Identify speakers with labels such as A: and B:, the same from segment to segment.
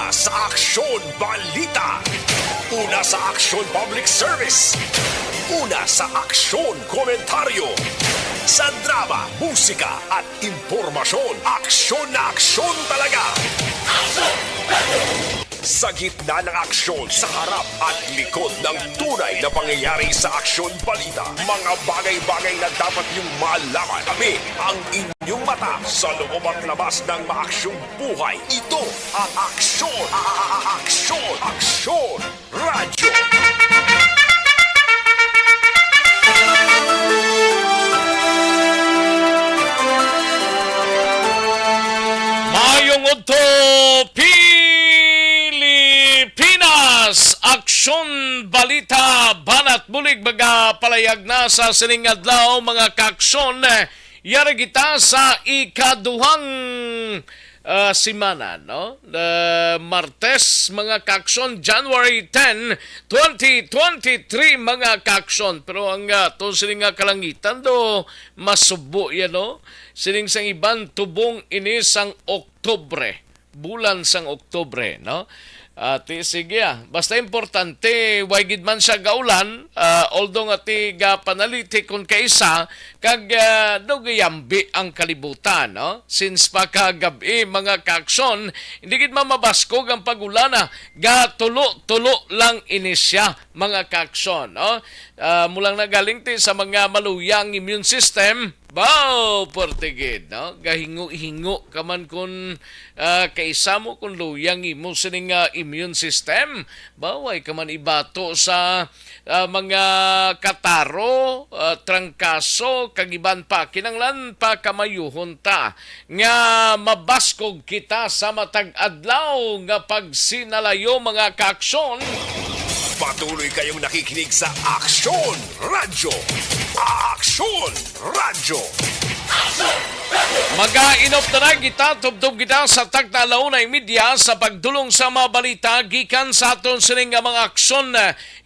A: Una sa Aksyon Balita. Una sa Aksyon Public Service. Una sa Aksyon Komentaryo. Sa drama, musika at impormasyon, aksyon na aksyon talaga. Sa gitna ng aksyon, sa harap at likod ng tunay na pangyayari sa Aksyon Balita, mga bagay-bagay na dapat niyong malaman. Kami ang inyong mata sa loob at labas ng maaksyong buhay. Ito ang Aksyon! Aksyon! Aksyon! Radyo!
B: Mayong Udto, Pilipinas! Aksyon Balita, banat bulig baga palayag na sa sining adlaw mga kaaksyon. Yari kita sa ikaduhang simana, no? Martes, mga kaaksyon, January 10, 2023, mga kaaksyon. Pero ang to sining kalangitan do masubo yan, no? Sining sang iban tubong ini sang Oktubre, bulan sang Oktubre, no? At sige basta importante way gid man sa gaulan, although nga ti panaliti kun kaisa kag dugayambi ang kalibutan, no? Since pa kagabi mga kaaksyon, hindi gid mamabaskog ang pagulana, tulo lang inisya mga kaaksyon, no? Mulang nagaling ti sa mga maluyang immune system. Bao, portigid, no? Gahingo-hingo ka man kung kaisa mo kung luyang imo sining immune system. Baway ka man ibato sa mga kataro, trangkaso, kagiban pa. Kinanglan pa kamayuhon ta. Nga mabaskog kita sa matag adlaw nga pagsinalayo mga kaaksyon.
A: Patuloy kayong nakikinig sa Aksyon Radyo. Aksyon Radyo.
B: Mag-ainop na kita, tubdob kita sa tagtalaw na media sa pagdulong sa mga balita gikan sa aton sining mga aksyon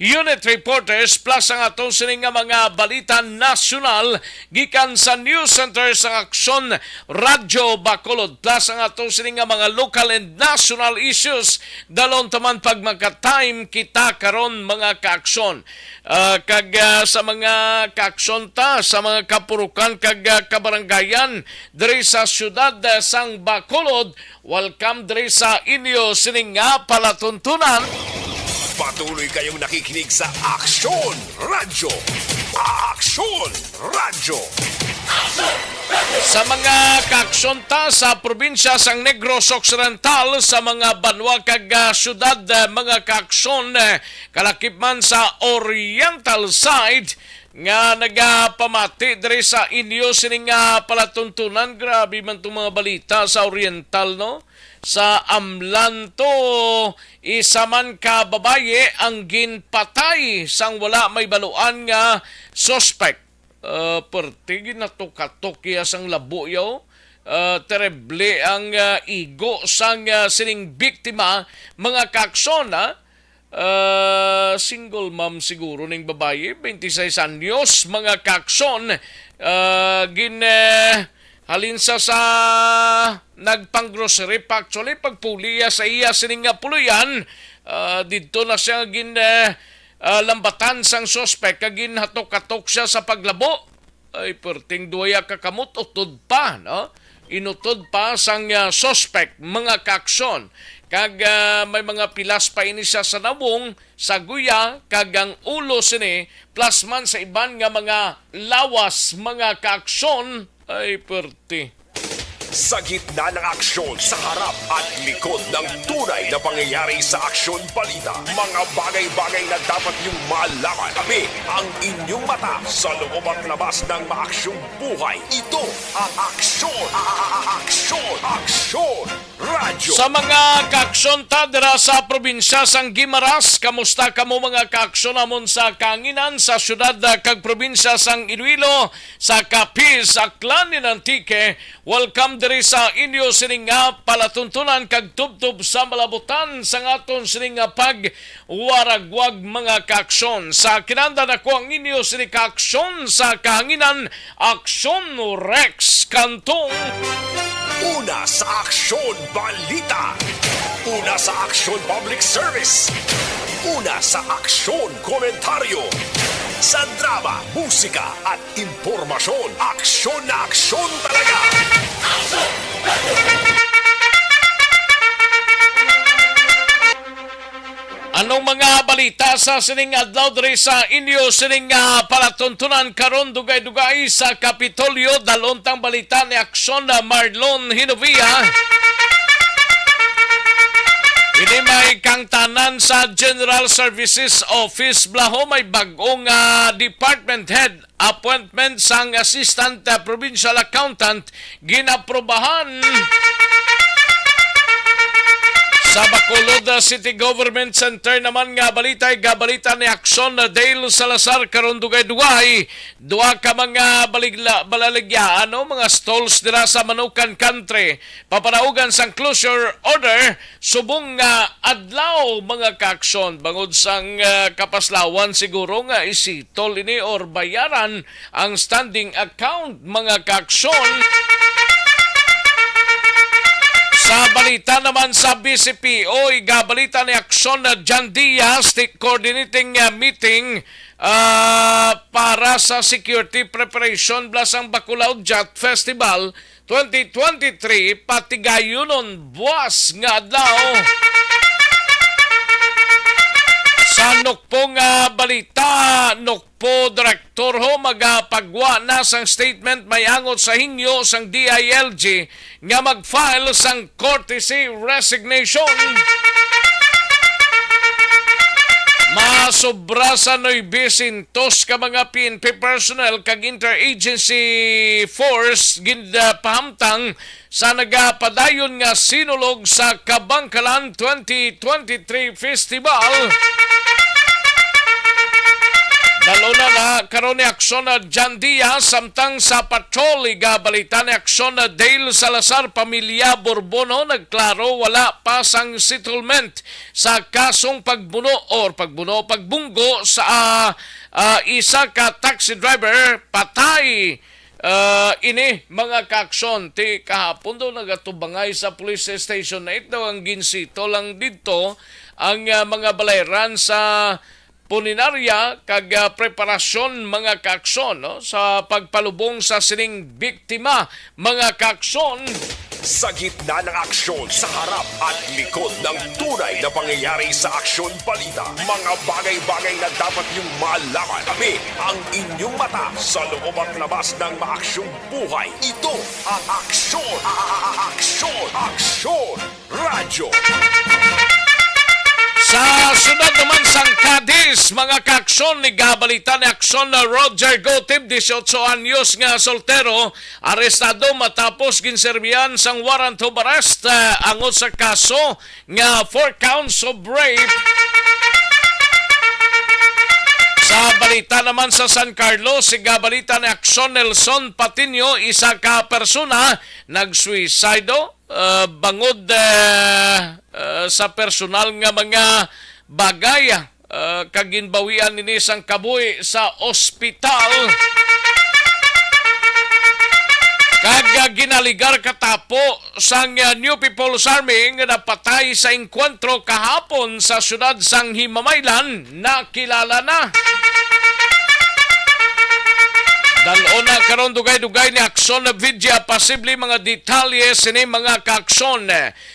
B: unit reporters plus ang aton sining mga balita nasyonal gikan sa news center sa aksyon Radyo Bacolod plus ang aton sining mga local and national issues dalon taman pag magka-time kita karon mga kaaksyon. Kag sa mga kaaksyon ta sa mga kapurukan kag kabaranggayan diri sa siyudad sang Bacolod, welcome diri sa inyo sining palatuntunan.
A: Patuloy kayong nakikinig sa Aksyon Radyo. Aksyon Radyo.
B: Sa mga kaaksyon ta sa probinsya sang Negros Occidental, sa mga banwa kag syudad mga kaaksyon, kalakip man sa Oriental side nga nagapamati diri sa inyo sining palatuntunan. Grabe man itong mga balita sa Oriental, no? Sa Amlan to, isa man ka babaye ang ginpatay sang wala may baluan nga suspect. Pertigin na to katokya sang labo yaw. Terrible ang igo sang sining biktima mga kaaksyon, single mom siguro ning babae, 26 anyos mga kaaksyon, halin sa nagpang-grocery pa actually pagpuliya sa iya sining puluyan, dito na siya lambatan sang suspect kagin hatok-hatok siya sa paglabo. Ay perting duya kakamot utod pa, no? Inutod pa sang suspect mga kaaksyon. Kag may mga pilas pa ini siya sa nabong, sa guya, kag ang ulo sini, plus man sa iban nga mga lawas mga kaaksyon. Ay perti.
A: Sa gitna ng aksyon, sa harap at likod ng tunay na pangyayari sa Aksyon Balita, mga bagay-bagay na dapat niyong malaman. Kami ang inyong mata sa loob at labas ng maaksyong buhay. Ito ang Aksyon! Aksyon! Aksyon! Radyo!
B: Sa mga kaaksyon ta dira sa probinsya sang Guimaras, kamusta kamo mga kaaksyon namon sa Kanginan, sa syudad kag probinsya sang Iloilo, sa Capiz, Aklan ni Antique. Welcome diri sa inyo sining palatuntunan kag tubtob sa malabutan sa aton sining pagwaragwag mga kaaksyon. Sa kinanda nako ang inyo sining kaaksyon sa kahanginan, Aksyon Rex Kantong.
A: Una sa Aksyon Balita. Una sa aksyon public service. Una sa aksyon komentaryo. Sa drama, musika at impormasyon. Aksyon na aksyon talaga.
B: Anong mga balita sa sining adlaw diri sa inyo sining palatuntunan karon dugay-dugay sa Kapitolyo dalontang balita ni Aksyon na Marlon Hinovia. Ini may kangtanan sa General Services Office Blaho may bagong department head appointment sang Assistant Provincial Accountant ginaprobahan sa Bacolod City Government Center naman nga balita ni Aksyon na Dale Salazar karon dugay-dugay duha ka mga balaligya mga stalls dira sa Manukan Country papanaugan sang closure order subong nga adlaw mga kaaksyon bangod sang kapaslawan siguro nga isitol ini or bayaran ang standing account mga kaaksyon. Sa balita naman sa BCPO, igabalita ni Aksyon na John Diaz, coordinating meeting para sa security preparation blasang Bacolod Jat Festival 2023 patigayunon buwas nga adlaw. Sa nukpo nga balita, nukpo direktor ho magapagwa na sang statement may angot sa hinyo sang DILG nga mag-file sang courtesy resignation. Masobra sa 900 ka mga PNP personnel kag interagency force ginpahamtang sa nagapadayon nga sinulog sa Kabangkalan 2023 Festival. Daluna na karon ni Aksyon na John Diaz samtang sa patrol igabalita ni Aksyon na Dale Salazar pamilya Borbono nagklaro wala pa sang settlement sa kasong pagbunggo sa isa ka taxi driver patay. Ini mga kaaksyon ti kahapon daw nagatubangay sa police station na ito ang ginsito lang dito ang mga balayran sa puninarya kag preparasyon mga kaaksyon sa pagpalubong sa sining biktima mga kaaksyon.
A: Sa gitna ng aksyon, sa harap at likod ng tunay na pangyayari sa Aksyon Balita. Mga bagay-bagay na dapat niyong malaman. Kami ang inyong mata sa loob at labas ng maaksyong buhay. Ito ang Aksyon! Aksyon! Aksyon! Radyo!
B: Sa sunod naman sang Cadiz, mga kaaksyon ni gabalita ni Aksyon na Roger Gotib, 18 anyos nga soltero, arestado matapos ginserbihan sang warrant of arrest angot sa kaso nga 4 counts of rape. Sa balita naman sa San Carlos, igabalita ni Aksyon Nelson Patinio, isa ka persona nagsuicido bangod sa personal nga mga bagay kaginbawian ni sang kabuhi sa ospital. Kag ginaligar katapo sang New People's Army nga napatay sa engkwentro kahapon sa syudad sang Himamaylan na kilala na. Dalona karon dugay-dugay ni Aksyon na Vidya posible mga detalye sini mga kaaksyon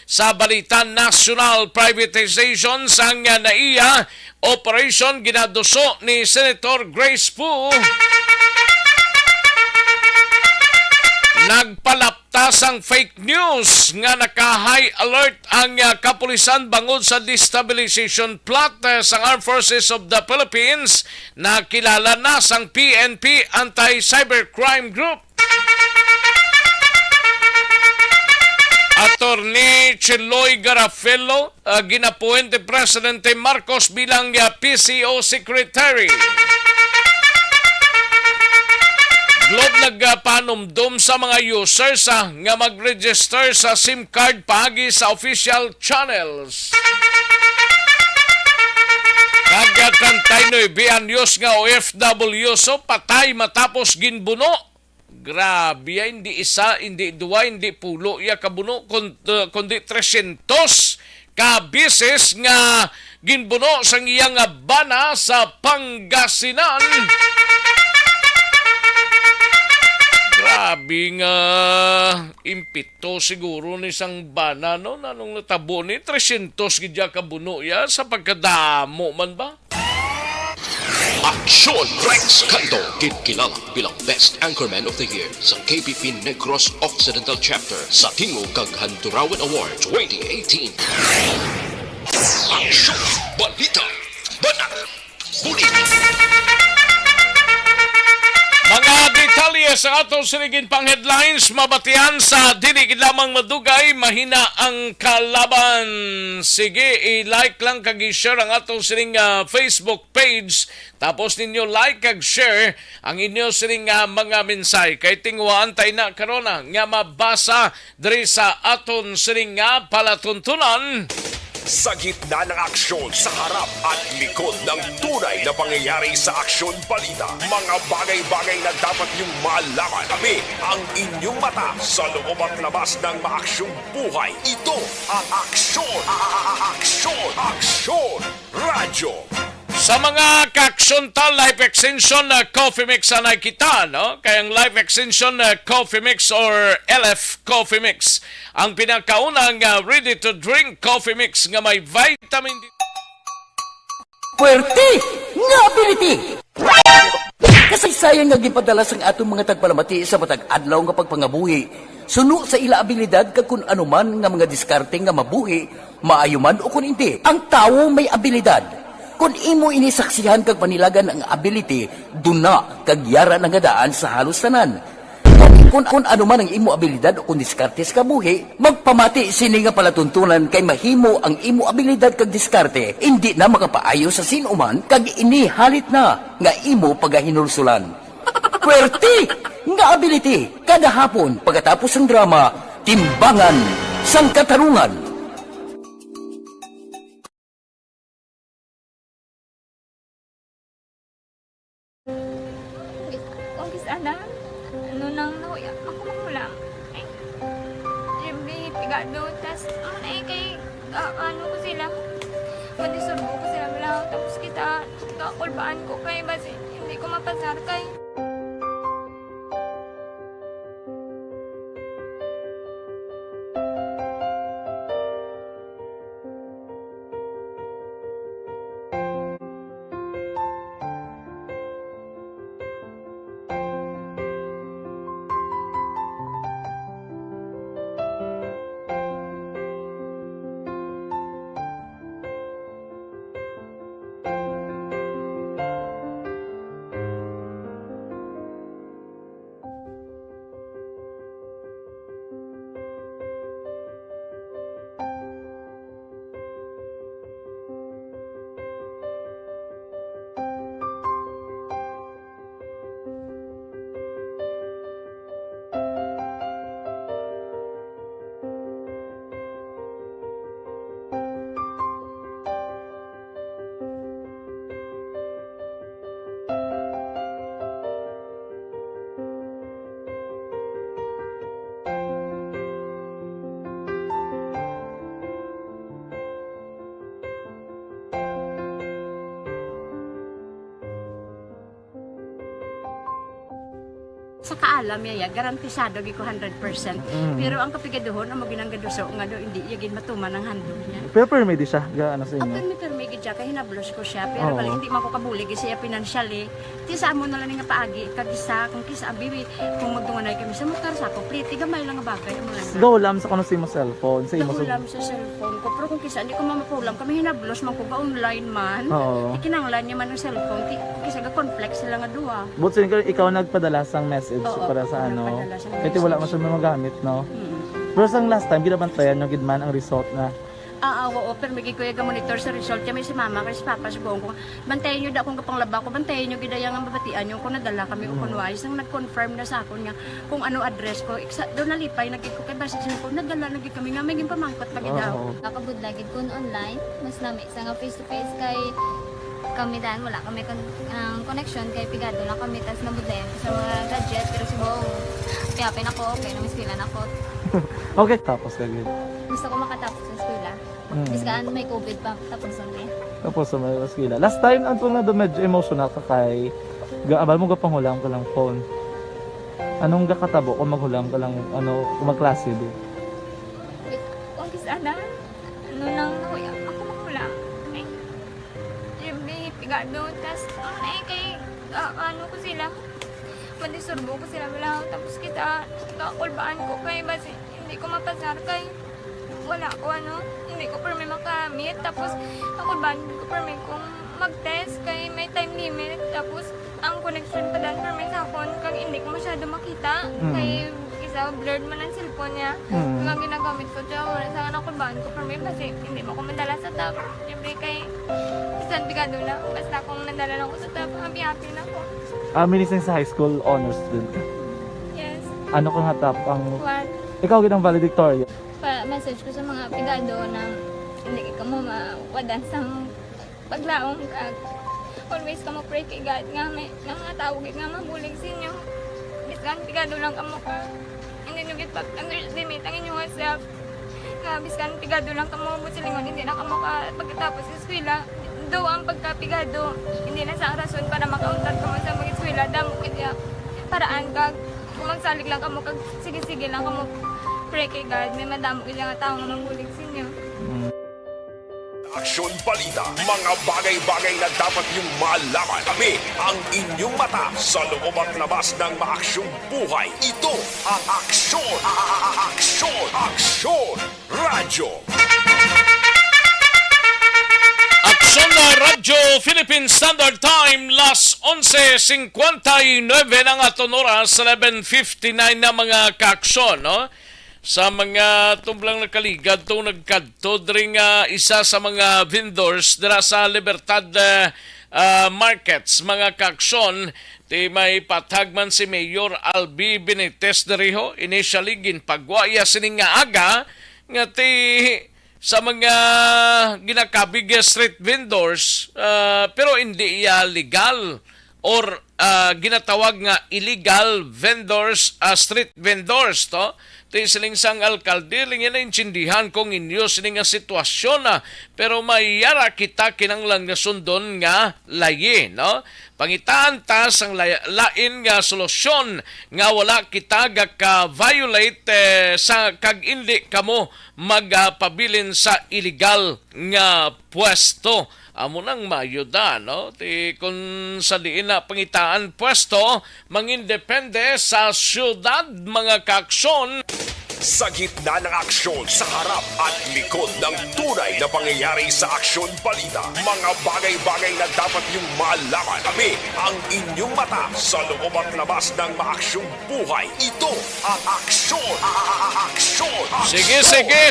B: sa balita national privatization sang NAIA operation ginaduso ni Senator Grace Poe. Nagpalaptas ang fake news nga naka-high alert ang kapulisan bangod sa destabilization plot sa Armed Forces of the Philippines na kilala na sang PNP Anti-Cybercrime Group. Attorney Chiloy Garafelo, ginapuwente Presidente Marcos bilang PCO Secretary. Globe nagpanumdum sa mga users nga mag-register sa SIM card pagi sa official channels. Kag 39 anyos nga OFW so patay matapos ginbuno. Grabe, hindi isa, hindi dua, hindi pulo ya kabuno kundi 300 kabisis nga ginbuno sa iyang bana sa Pangasinan. Grabe nga impito siguro ni isang bana no nanong natabo ni 300 gidya ka buno ya sa pagkadamo man ba?
A: Aksyon Rex Canto, kilala bilang Best Anchorman of the Year sa KPP Negros Occidental Chapter sa Tingog kag Handurawan Award 2018. Aksyon Balita Banat Budi.
B: Mga detalye sa atong sinigin pang headlines, mabatian sa dinig lamang madugay, mahina ang kalaban. Sige, i-like lang kag i-share ang atong sining Facebook page. Tapos ninyo like kag share ang inyo sining mga mensahe. Kay tingwaan tayo na karona nga mabasa diri sa aton sining palatuntunan.
A: Sa gitna ng aksyon, sa harap at likod ng tunay na pangyayari sa Aksyon Balita. Mga bagay-bagay na dapat niyong malaman. Kami ang inyong mata sa loob at labas ng maaksyong buhay. Ito ang Aksyon! Aksyon! Radyo!
B: Sa mga ka-aksyon ta, Life Extension Coffee Mix na nakita, no? Kaya ang Life Extension Coffee Mix or LF Coffee Mix, ang pinakaunang ready-to-drink coffee mix nga may vitamin D.
C: Puwerte nga ability! Kasi sayang nga gipadala sang atong mga tagpalamati sa matag adlaw nga pagpangabuhi. Suno sa ila abilidad kag kun anuman nga mga diskarte nga mabuhi, maayo man o kun hindi. Ang tawo may abilidad. Kung imo inisaksihan kag panilagan ang ability, duna kag yara nga daan sa halos tanan. Kung ano man ang imo abilidad o kung diskarte sa kabuhi, magpamati sini nga palatuntunan kay mahimo ang imo abilidad kag diskarte, hindi na makapaayo sa sinuman kag inihalit na nga imo pagahinulsulan. Puwerte nga ability, kada hapon pagkatapos ng drama, Timbangan sang Katarungan.
D: Kung sana, ano nang nahuya, ako makulang. Ay, siyempre, pigado, tas, kay, ano ko sila, madisurbo ko sila lang, tapos kita, kakulbaan ko kay, basi, hindi ko mapasar kay. Sa kaalam yaya, garantisado gi ko 100%. Pero ang kapigaduhon, ang maginanggaduso, nga do, hindi yagin matuman ang handog niya.
E: Pero permedi siya, gaano sa
D: Ang
E: inyo?
D: permigid siya, kaya hinablos ko siya. Pero
E: Oo.
D: bali, hindi man ko kabulig siya financially. Tisa mo na lang nga paagi, kagisa, kung kisa ang bibi, kung magdunganay kami sa motor sa complete, gamay lang nga bagay. Mo lang.
E: Gawlam sa kuno sa imo cellphone, sa imo
D: Nahulam sa cellphone ko. Pero kung kisa, hindi ko mamapulam. Kami hinablos man ko ba online man.
E: Oo.
D: Ikinanglan niya man ng cellphone. Kisa ga conflict sila nga duwa.
E: But so, ikaw nagpadala sang message
D: Oo,
E: para sa
D: ako
E: ano.
D: nagpadala sang
E: Kasi wala
D: message.
E: man siya magamit, no?
D: Mm.
E: Pero sang last time, ginabantayan nyo gidman ang result na.
D: Oo, pero may kuya monitor sa result kami si mama kasi si papa si buong ko. Bantayan niyo da akong kapanglaba ko, bantayan niyo gidayang ang babatian niyo kung nadala kami o kunwari sang nag-confirm na sa akon nga kung ano address ko. Doon nalipay nagkik ko kay basi ko nadala nagkik kami nga may pamangkot lagi daw.
E: Oo.
F: Nakabudlagid kun online, mas nami sa nga face to face kay kami dan wala kami connection kay pigado lang kami tas nabudlayan ko sa mga gadget pero si Bong piyapin ako okay na miskilan ako.
E: Okay, tapos kagid.
F: Gusto ko makatapos sa eskwela. Biskaan may COVID pa tapos ulit.
E: Tapos sa may skila. Last time ang na do medyo emotional ka kay gaabal mo gapanghulam ka lang phone. Anong gakatabo kung maghulam ka lang kung magklase di?
F: Kung sana, nang nakuya, ako makulang. Ay, siyempre, pigado. Tapos, kay, ko sila. Madisurbo ko sila wala. Tapos kita, kakulbaan ko kay basi, hindi ko mapasar kay wala ko hindi ko permi makamit. Tapos, kakulbaan ko permi kung mag-test kay may time limit. Tapos, ang connection pa dan permi sa phone kag hindi ko masyado makita. Kay isa blurred man ang cellphone niya. Kung ang ginagamit ko siya, wala sa nakulbaan ko permi kasi hindi mo ko madala sa top. Siyempre kay isang bigado na. Basta kung nadala lang ko sa top, happy na ako.
E: Minising sa high school honors student ka.
F: Yes.
E: Ano kang hatap ang...
F: One.
E: Ikaw ginang valedictorian.
F: Message ko sa mga pigado na hindi ka mo mawadan sa paglaong kag always ka mo pray kay God nga may mga tawag nga mabulig sa inyo. Biskan pigado lang kamo ka. Hindi nyo git underestimate ang inyong self. Nga biskan pigado lang kamo busilingon hindi na kamo ka pagkatapos sa eskwela. Do ang pagkapigado hindi na sa rason para makauntat kamo sa mga eskwela damo kaya paraan kag kung magsalig lang kamo kag sige lang kamo pray kay God may madamo kaya nga tao nga mabulig sa inyo.
A: Aksyon Balita, mga bagay-bagay na dapat niyong malaman. Kami ang inyong mata sa loob at labas ng maaksyong buhay. Ito ang Aksyon! Aksyon! Aksyon! Radyo!
B: Aksyon na Radyo Philippine Standard Time, las 11:59 ng aton oras, 11:59 na mga kaaksyon, no? Sa mga tumblang nakaligad to nagkadto dring isa sa mga vendors dira sa Libertad Markets, mga kaaksyon, ti may patagman si Mayor Albi Benitez diriho. Initially ginpagwaya sining nga aga nga ti sa mga ginakabig street vendors pero hindi iya legal or ginatawag nga illegal vendors, street vendors to. Ti siling sang alkalde ling yan intindihan kung inyo sining nga sitwasyon na pero mayara kita kinanglang nga sundon nga layi, no? Pangitaan ta sang lain nga solusyon nga wala kita ka-violate sa kag indi kamo magpabilin sa illegal nga pwesto. Amo nang mayuda, no? Ti kung sa diin na pangitaan pwesto, mangindepende sa syudad, mga kaaksyon.
A: Sa gitna ng aksyon, sa harap at likod ng tunay na pangyayari sa Aksyon Balita. Mga bagay-bagay na dapat niyong malaman. Kami ang inyong mata sa loob at labas ng maaksyong buhay. Ito ang Aksyon! Aksyon!
B: Sige,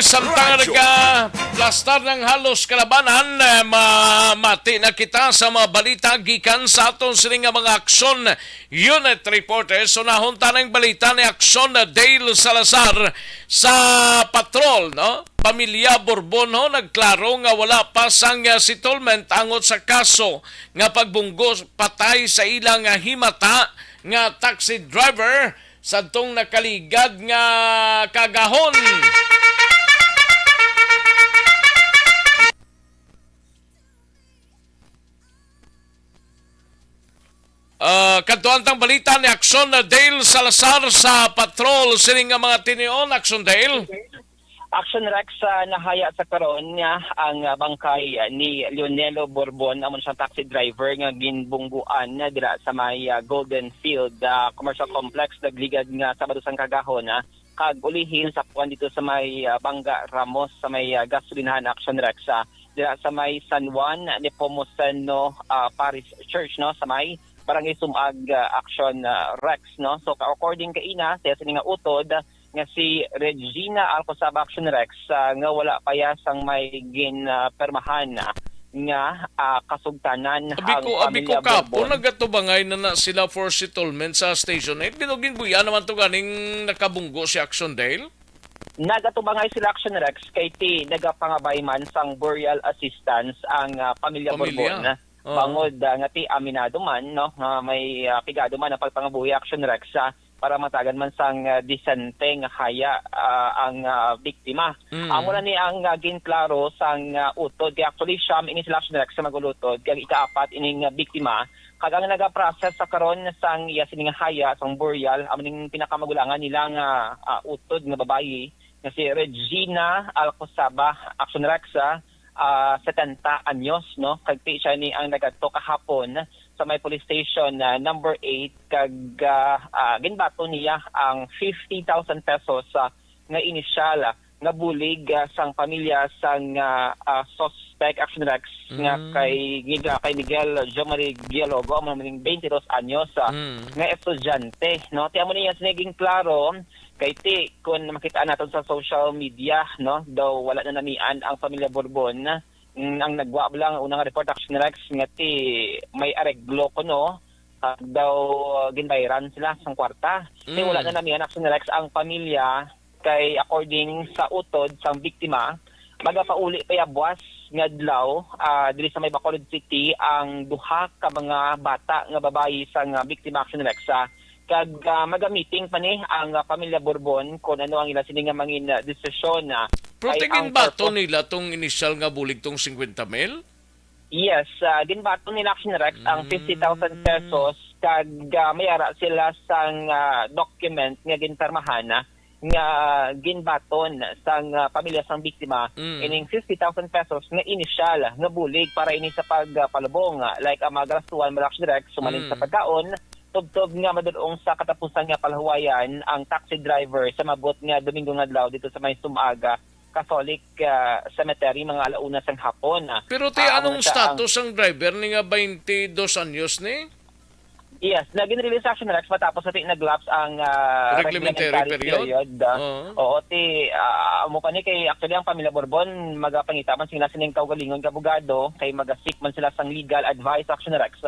B: samtang nagka-plastar ng halos kalabanan, mamati na kita sa mga balita gikan sa aton sining nga mga aksyon unit reporters. Unahon ta ng balita ni Aksyon Dale Salazar sa patrol, no? Pamilya Borbon ho nagklaro nga wala pa sang settlement angot sa kaso nga pagbunggo patay sa ilang himata nga taxi driver sa tong nakaligad nga kagahon. Kadtuantang balita ni Aksyon Dale Salazar sa patrol sining nga mga tinion. Aksyon Dale.
G: Action Rex nahaya sa karon niya ang bangkay ni Leonelo Borbon amon siyang taxi driver nga ginbungguan na dira sa may Golden Field Commercial Complex nagligad nga Sabado sang kagahon kag ulihin sa kuan dito sa may Bangga Ramos sa may gasolinahan. Action Rex dira sa may San Juan Nepomuceno Parish Church, no, sa may Barangay Sumag. Action Rex, no. So according kay ina sa sining nga utod nga si Regina Alcosab Action Rex nga wala pa sang may permahan nga kasugtanan
B: Abi ko kapo nagatubangay na sila for settlement sa Station 8. Ginugin buya naman to ganing nakabunggo si Action Dale.
G: Nagatubangay sila Action Rex kay ti nagapangabay man sang burial assistance ang pamilya Borbon. Bangod nga ti aminado man, no, may pigado man ang pagpangabuhi Action Rex para matagan man sang disente nga haya ang biktima. Amo na ni ang ginklaro sang utod kay actually siya ini sila sa magulutod kay ikaapat ining biktima kagang naga-process sa karon sang iya sining haya sang burial amo ning pinakamagulangan nila nga utod nga babayi nga si Regina Alcosaba Action Rexa 70 anyos no kagti siya ni ang nagadto kahapon sa may police station number 8 kag ginbato niya ang 50,000 pesos nga inisyal nga bulig sang pamilya sang suspect Action Rex nga kay Miguel Jomari Gialogo mo ning 22 anyos nga estudyante no ti amo niya siniging klaro kay ti kun makita naton sa social media no daw wala na namian ang pamilya Borbon ang nagwa lang unang report Action Rex nga ti may areglo kuno daw ginbayran sila sang kwarta ti wala na namian Action Rex ang pamilya kay according sa utod sang biktima magapauli pa buwas nga adlaw diri sa may Bacolod City ang duha ka mga bata nga babayi sang biktima Action Rex kag maga-meeting pa ni ang pamilya Borbon kung ano ang ila sining mangin desisyon
B: Pero tingin bato nila tong initial nga bulig tong 50 mil?
G: Yes, ginbato nila Action Rex ang 50,000 pesos kag mayara sila sang document nga ginpermahan nga ginbaton sang pamilya sang biktima ining 50,000 pesos nga initial nga bulig para ini sa pagpalubong like ang mga gastuhan mo Action Rex sumalin sa pagkaon tubtob nga madulong sa katapusan nga palahuwayan ang taxi driver sa mabot nga Domingo nga adlaw dito sa may Sumaga Catholic Cemetery mga alauna sang hapon.
B: Pero anong status ang driver ni nga 22 anyos ni?
G: Yes, nagin-release Action Rex matapos natin nag-lapse ang
B: reglementary period.
G: Oo, amo pa ni kay actually ang pamilya Borbon magapangitaman sila sining kaugalingon nga abogado kay magasik man sila sang legal advice Action Rex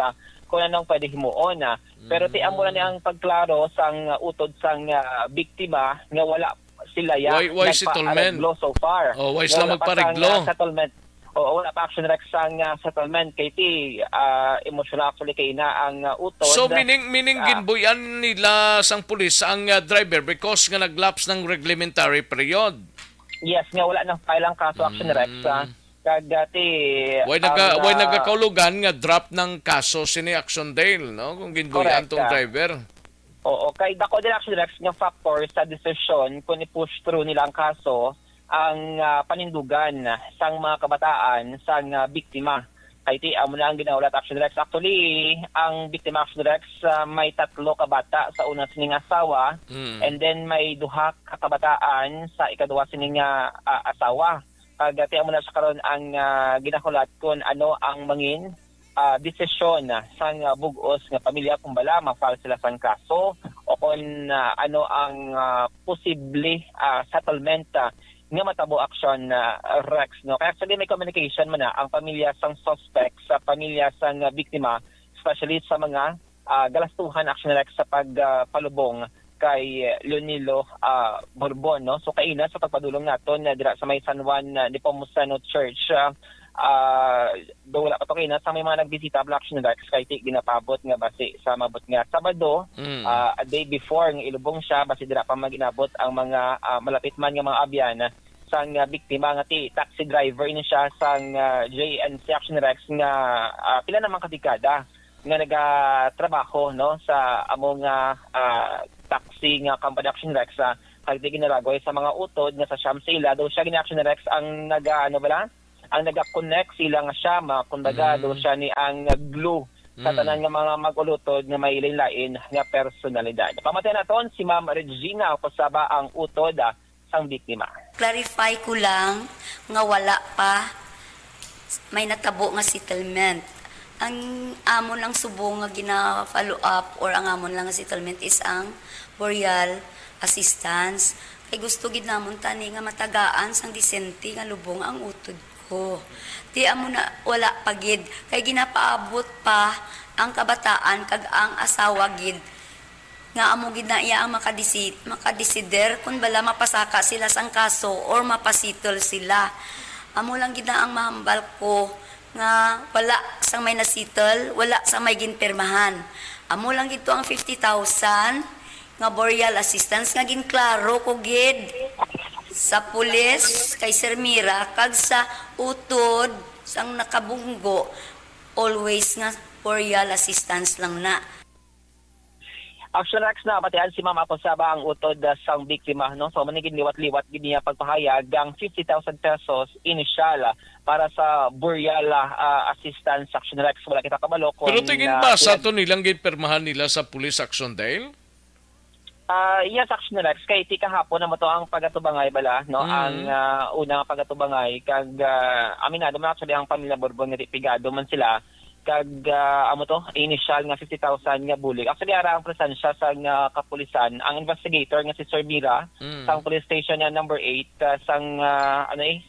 G: kung anong pwede himuon pero ti amo na ni ang pagklaro sang utod sang biktima nga wala sila
B: why settlement
G: so far.
B: Why sila magpareglo?
G: Settlement. Wala pa Action Rex sang settlement kay ti emotional actually kay na ang utod.
B: So meaning ginbuyan nila sang pulis ang driver because nga naglapse ng reglementary period.
G: Yes, nga wala nang file ang kaso Action Rex kag dati
B: why nagakaulugan nga drop ng kaso sini Action Dale no kung ginbuyan tong driver.
G: Oo, kay dako din Action Rex nga factor sa decision kung i-push through nila ang kaso ang panindugan sang mga kabataan sang biktima. Kay ti amo na ang ginaulat Action Rex. Actually, ang biktima Action Rex may 3 ka bata sa una sining asawa and then may 2 ka kabataan sa ikaduha sining asawa. Kag ti amo na sa karon ang ginahulat kun ano ang mangin desisyon sang bugos nga pamilya kung bala ma-file sila sang kaso o kung ano ang posible settlement nga matabo Action Rex no kaya actually may communication man ang pamilya sang suspect sa pamilya sang biktima especially sa mga galastuhan Action Rex sa pagpalubong kay Leonilo Borbon no so kaina sa pagpadulong naton dira sa may San Juan Nepomuceno Church do wala pa to kay na sa may mga nagbisita Action Rex kay ti ginapabot nga base sa mabot nga Sabado a day before nga ilubong siya base dira pa maginabot ang mga malapit man nga mga abyan sang biktima nga ti taxi driver ini siya sang JNC Action Rex nga pila naman kadekada nga nagatrabaho no sa among taxi nga company Action Rex kay ti ginalagoy sa mga utod nga sa Siyam Sila daw siya gini Action Rex ang ang naga-connect sila nga siyama kumbaga do siya ni ang glue sa tanan nga mga mag-ulutod nga may lain nga personalidad. Pamatay naton si Ma'am Regina Alcosaba ang utod sang biktima.
H: Clarify ko lang nga wala pa may natabo nga settlement. Ang amon lang subo nga gina-follow up or ang amon lang nga settlement is ang burial assistance. Kay gusto gid namon tani nga matagaan sang disente nga lubong ang utod ko. Di amo na wala pa gid kay ginapaabot pa ang kabataan kag ang asawa gid nga amo gid na iya ang makadesider kung bala mapasaka sila sang kaso or mapasitol sila. Amo lang gid na ang mahambal ko nga wala sang may nasitol, wala sang may ginpirmahan. Amo lang gid to ang 50,000 nga boreal assistance nga ginklaro ko gid sa pulis kay Sir Mira kag sa utod sang nakabunggo always nga boreal assistance lang na.
G: Action Rex na patian si Mama Aponsaba ang utod sang biktima, no? So manigin liwat-liwat gid niya pagpahayag ang 50,000 pesos initial para sa burial assistance. Action Rex, wala kita kabalo kung
B: Pero tingin ba sa ito nilang gipirmahan nila sa Police Action Dale?
G: yes, Action Rex, kay ti kahapon na mo to ang pagatubangay bala, no? Ang unang pagatubangay kag aminado man actually ang pamilya Borbon nga pigado man sila kag amo to initial nga 50,000 nga bulig. Actually ara ang presensya sa kapulisan ang investigator nga si Sir Mira sa police station na number 8 sang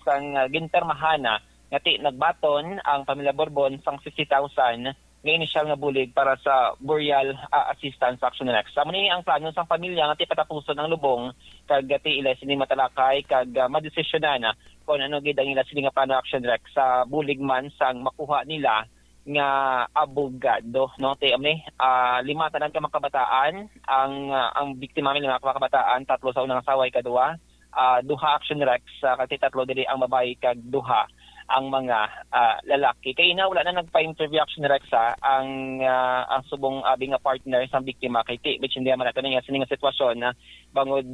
G: sang gintermahana nga ti nagbaton ang pamilya Borbon sang 50,000 nga initial nga bulig para sa burial assistance. Action Rex. Amo ni ang plano sang pamilya nga ti patapuson ang lubong kag ti ila sini matalakay kag madesisyonan kung ano gid ang ila sini nga plano. Action Rex sa bulig man sang makuha nila nga abogado, no? Ti amni 5 tanan ka makabataan ang biktima nila mga makabataan, 3 sa unang asawa kaduha, 2 Action Rex kasi 3 dili ang babae kag 2 ang mga lalaki. Kay ina wala na nagpa-interview. Action Rex ang subong abi nga partner sa biktima kay ti which hindi man nato nga sining sitwasyon na bangod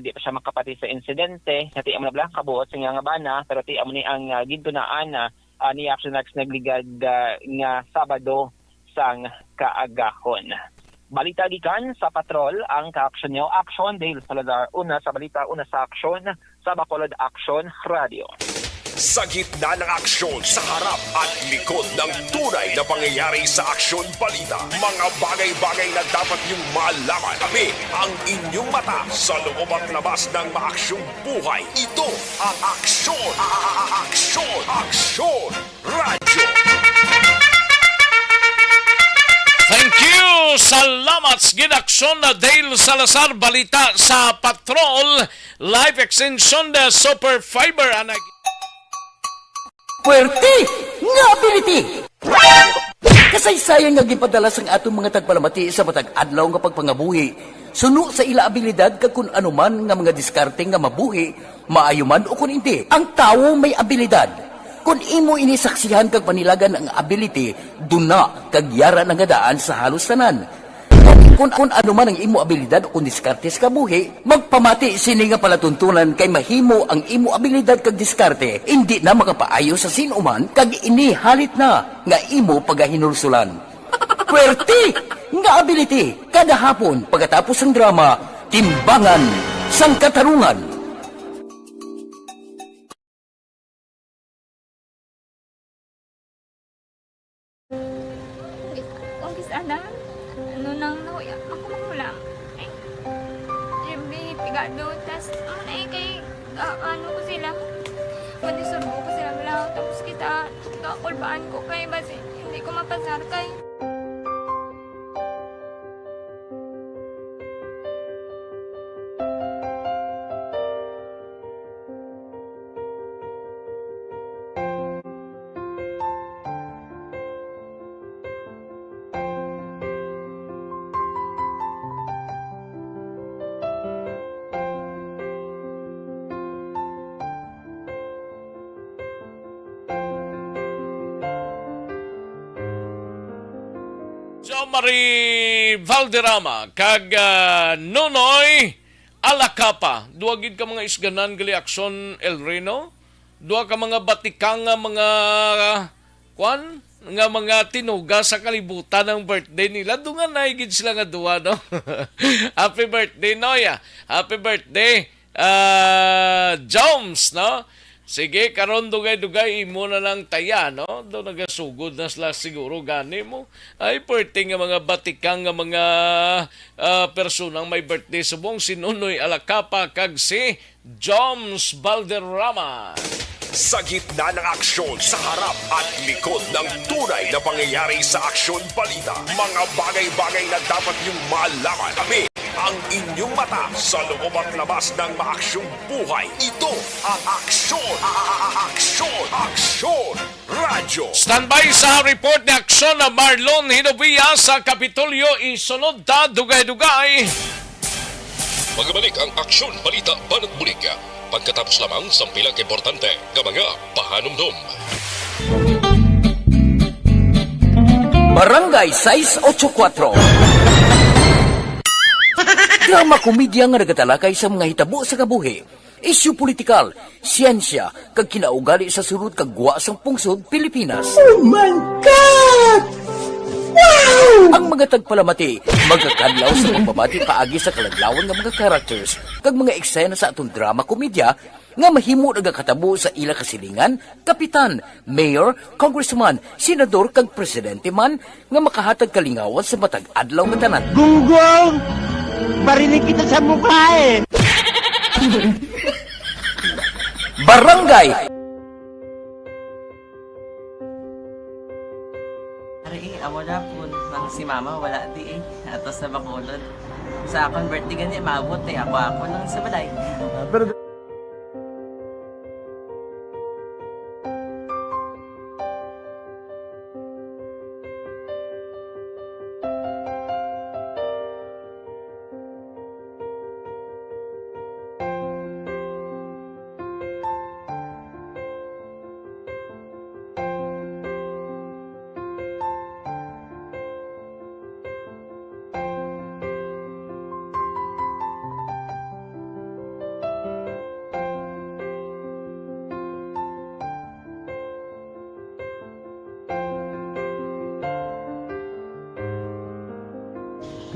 G: di pa siya makapati sa insidente nga ti amo na bla kabuot sa nga bana pero ti amo ni ang gidtunaan ni Action Rex nagligad nga Sabado sang kaagahon. Balita gikan sa patrol ang ka-action nyo. Action Dale Salazar. Una sa balita, una sa action sa Bacolod Action Radio.
A: Sa gitna ng aksyon, sa harap at likod ng tunay na pangyayari sa Aksyon Balita. Mga bagay-bagay na dapat niyong malaman. Kami ang inyong mata sa loob at labas ng maaksyong buhay. Ito ang Aksyon! Aksyon! Aksyon! Radyo!
B: Thank you! Salamat sa ginaksyon na Dale Salazar. Balita sa Patrol. Live Extension na Super Fiber.
C: Puwerte nga ability! Kasaysayan nga gipadala sang atong mga tagpalamati sa matag adlaw nga pagpangabuhi. Suno sa ila abilidad kag kun anuman nga mga diskarte nga mabuhi, maayo man o kun hindi. Ang tawo may abilidad. Kung imo inisaksihan kag panilagan ang ability, duna kag yara nga daan sa halos tanan. Kung ano man ang imo abilidad o kung diskarte sa kabuhi, magpamati sini nga palatuntunan kay mahimo ang imo abilidad kag diskarte, hindi na makapaayo sa sinuman kag inihalit na nga imo pagahinulsulan. Puwerte nga ability, kada hapon pagkatapos ng drama, Timbangan sang Katarungan.
F: Umpis ana, ano nang nauya, ako mahulang. Ay, may pigado, tas kay, ano ko sila, madisurbo ko sila lang, tapos kita, kakulbaan ko kay, basi, hindi ko mapasar kay.
B: Jo Marie Valderrama kag Nonoy Alacapa. Duwa gid ka mga isganan gali Aksyon El Reno. Duwa ka mga batikang nga mga kwan nga mga tinuga sa kalibutan ng birthday nila. Dungan na gid sila nga duwa, no? Happy birthday, Noya. Happy birthday, Jones, no? Sige, karon dugay-dugay imo na lang taya, no? Do nagasugod na sila siguro gani mo. Ay, birthday nga mga batikang nga mga personang may birthday subong si Nunoy Alacapa kag si Joms Valderrama.
A: Sa gitna ng aksyon, sa harap at likod ng tunay na pangyayari sa Aksyon Balita. Mga bagay-bagay na dapat niyong malaman. Kami ang inyong mata sa loob at labas ng maaksyong buhay. Ito ang Aksyon! Aksyon! Aksyon! Radyo!
B: Standby sa report ni Aksyon na Marlon Hinovia sa Kapitolyo. Isunod ta dugay-dugay.
A: Magabalik ang Aksyon Balita Banat Bulig. Pagkatapos lamang sa pilang importante nga mga pahanumdum.
C: Barangay 684. Drama komedya nga nagatalakay sa mga hitabo sa kabuhi. Isyu politikal, siyensya, kag kinaugali sa sunod kag guwa sang pungsod Pilipinas. Oh my God! Wow! Ang mga tagpalamati, magkakadlaw sa pagbabati paagi sa kaladlawan ng mga characters kag mga eksena sa atong drama komedya nga mahimo nagakatabo sa ila kasilingan, kapitan, mayor, congressman, senador kag presidente man nga makahatag kalingawan sa matag adlaw nga tanan.
I: Gunggong! Barinig kita sa mukha eh!
C: Barangay
J: Ari, amo na po nang si mama wala di eh. Atos sa Bacolod. Sa akong birthday gani, maabot eh. Ako lang sa balay.
E: Pero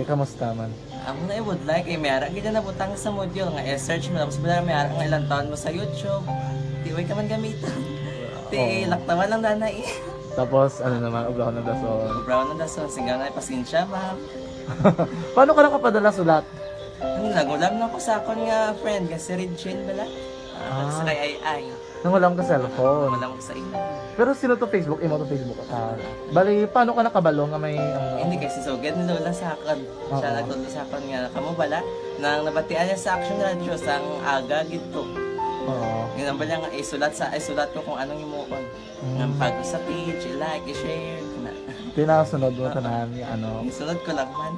E: kamusta man?
J: Amo na would like eh. Mayara gina na butang sa module nga search mo tapos bala mayara nga ilang taon mo sa YouTube. Di way ka man gamitan. Di laktawan lang nanay eh.
E: Tapos ano naman, ublaw ng dason.
J: Brown na dason, singgang na pasensya ma'am.
E: Paano ka nakapadala sulat?
J: Nagulam na ko sa akon nga friend kasi Regine bala. Sa kay ay.
E: Nang walang ka cellphone.
J: Wala mo sa ina.
E: Pero sino to Facebook? Imo to Facebook. Bali, paano ka nakabalo nga may...
J: Hindi kasi so get ni Lola sa akin. Siya nagtulong sa akin nga kamo bala nang nabatian niya sa Action Radio sang aga gito.
E: Oo.
J: Yun ang bala nga isulat ko kung anong imuon. Nga pag sa page, i-like, i-share.
E: Tinasunod mo tanan yung ano.
J: Isunod ko lang man.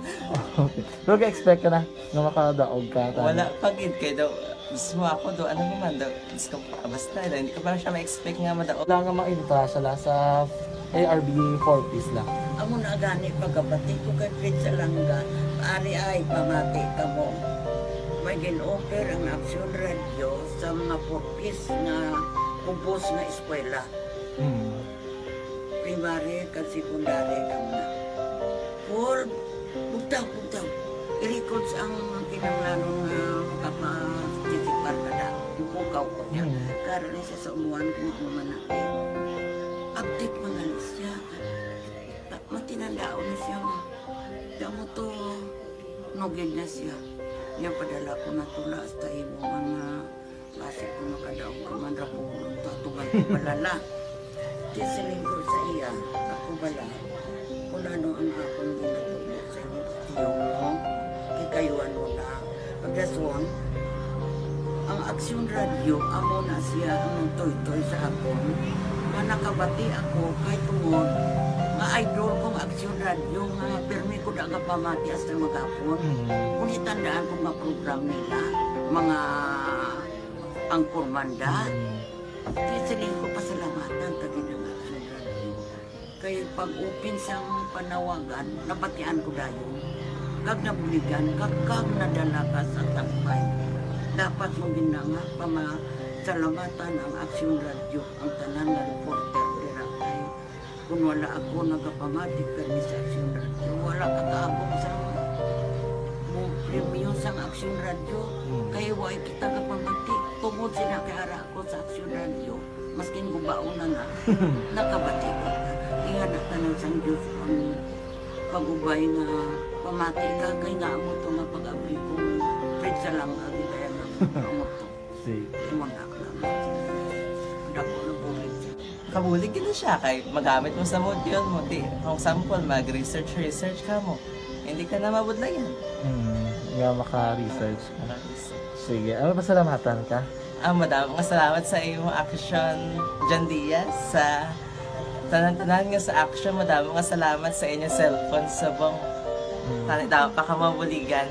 E: Okay. Pero ka-expect ka na na makadaog ka.
J: Wala pagid kay daw. Gusto mo ako daw, ano naman daw. Gusto ko basta hindi ko pa siya ma-expect nga madaog.
E: Wala nga makinta siya sa ARB 4 piece lang.
K: Amo na gani pagkabati ko kay Fred sa langga, ari ay pamati ka mo. May gin-offer ang Action Radio sa mga purpose nga kumpos nga eskwela. Primary kag secondary ka na. For bugtaw. I-record sa ang kinanglanong makapasisipar ka na. Ipukaw ko niya. Karoon siya sa umuwan kung umanaki. Update mga siya. Matinandao na siya. Damo to, nugid na siya. Niya padala ko na tula sa imo mga klase ko nakadaong kamandra po tatugan ko balala. Tisiling ko sa iya, ako bala. Kung ano ang akong ginatulog sa iyo mo, kikayuan mo na. Pagdaswang, ang Action Radio, amo na siya ang toy-toy sa akon. Manakabati ako kay tungod nga idol kong Action Radio nga permi ko daga pamati as na magapon. Kung itandaan ko nga program nila, mga angkormanda, tisiling ko pasalamatan tagi ng Action Radio. Kaya pag-upin siyang panawagan, nabatian ko dayon. Kag nabuligan, kag nadala ka sa tampay. Dapat mong ginanga pamasalamatan ang Action Radio, ang tanan nga reporter dirakay. Kung wala ako nagapamatik kami sa Action Radio, wala kakaabong sa premium sa Action Radio. Kaya wala kita kapamatik. Tungod sila kay ara ako sa Action Radio, maskin gubaon na nga, nakabati ko. Iyan na tanong sa Diyos ang pag-ubay nga pamati ka kay nga mo ito nga pag-abay ko. Fred sa lang agi kaya nga mo ito. Mga dako na bulit siya.
J: Kabulig din siya kay magamit mo sa module mo. Di, kung sample, mag-research ka mo. Hindi ka na mabudlayan.
E: Nga maka-research ka. Sige, ano pasalamatan ka?
J: Madaming salamat sa iyong Action John Diaz sa tanan-tanan nga sa Action. Madaming salamat sa inyong cellphone sa bong dapat pa ka mabuligan.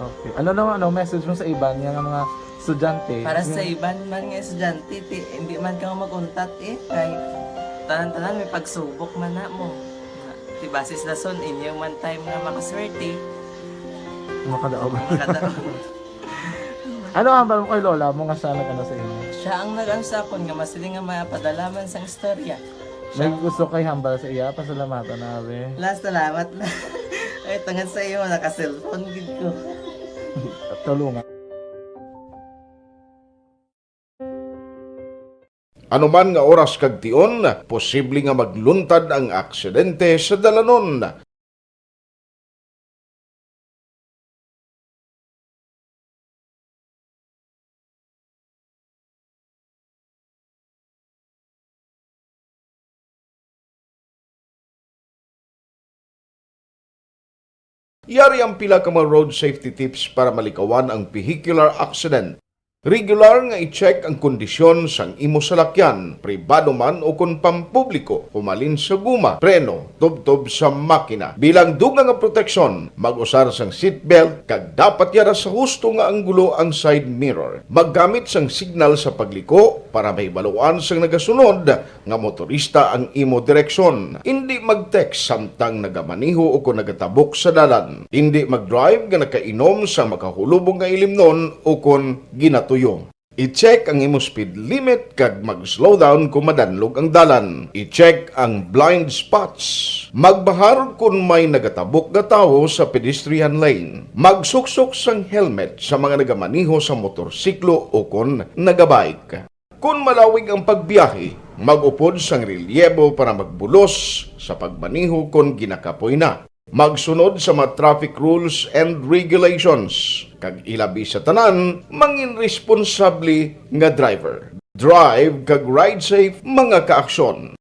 E: Okay. Ano naman, message mo sa iba niya ng mga estudyante?
J: Para sa iban man nga estudyante, hindi man ka maguntat kay tanan-tanan may pagsubok man na mo. Ti basis na son inyo man time nga makaswerte.
E: Makadaog.
J: Makadaog.
E: Ano ang mo kay lola mo nga siya nag-ano sa inyo?
J: Siya ang nag-ansakon nga masiling nga mapadalaman sang istorya.
E: May gusto kay hambal sa iya, pasalamatan na be.
J: Last salamat na. Ay tangan sa iyo naka-cellphone gid ko.
E: Tulungan.
A: Anuman nga oras kag tion, posible nga magluntad ang aksidente sa dalanon. Yari ang pila ka mga road safety tips para malikawan ang vehicular accident. Regular nga i-check ang kondisyon sang imo salakyan, pribado man o kung pampubliko, humalin sa guma, preno, tubtob sa makina. Bilang dugang nga proteksyon, mag-usar sang seatbelt, kag dapat yara sa husto nga anggulo ang side mirror. Maggamit sang signal sa pagliko para may baluan sang nagasunod nga motorista ang imo direksyon. Hindi mag-text samtang nagamaniho o kung nagatabok sa dalan. Hindi mag-drive nga nakainom sa makahulubong nga ilimnon o kung ginato tuyo. I-check ang imo speed limit kag mag-slow down kung madanlog ang dalan. I-check ang blind spots. Magbahar kung may nagatabok nga tawo sa pedestrian lane. Magsuksok sang helmet sa mga nagamaniho sa motorsiklo o kung nagabike. Kung malawig ang pagbiyahe, mag-upod sang relyebo para magbulos sa pagmaniho kung ginakapoy na. Magsunod sa mga traffic rules and regulations. Kag ilabi sa tanan, mangin responsable nga driver. Drive kag ride safe mga kaaksyon.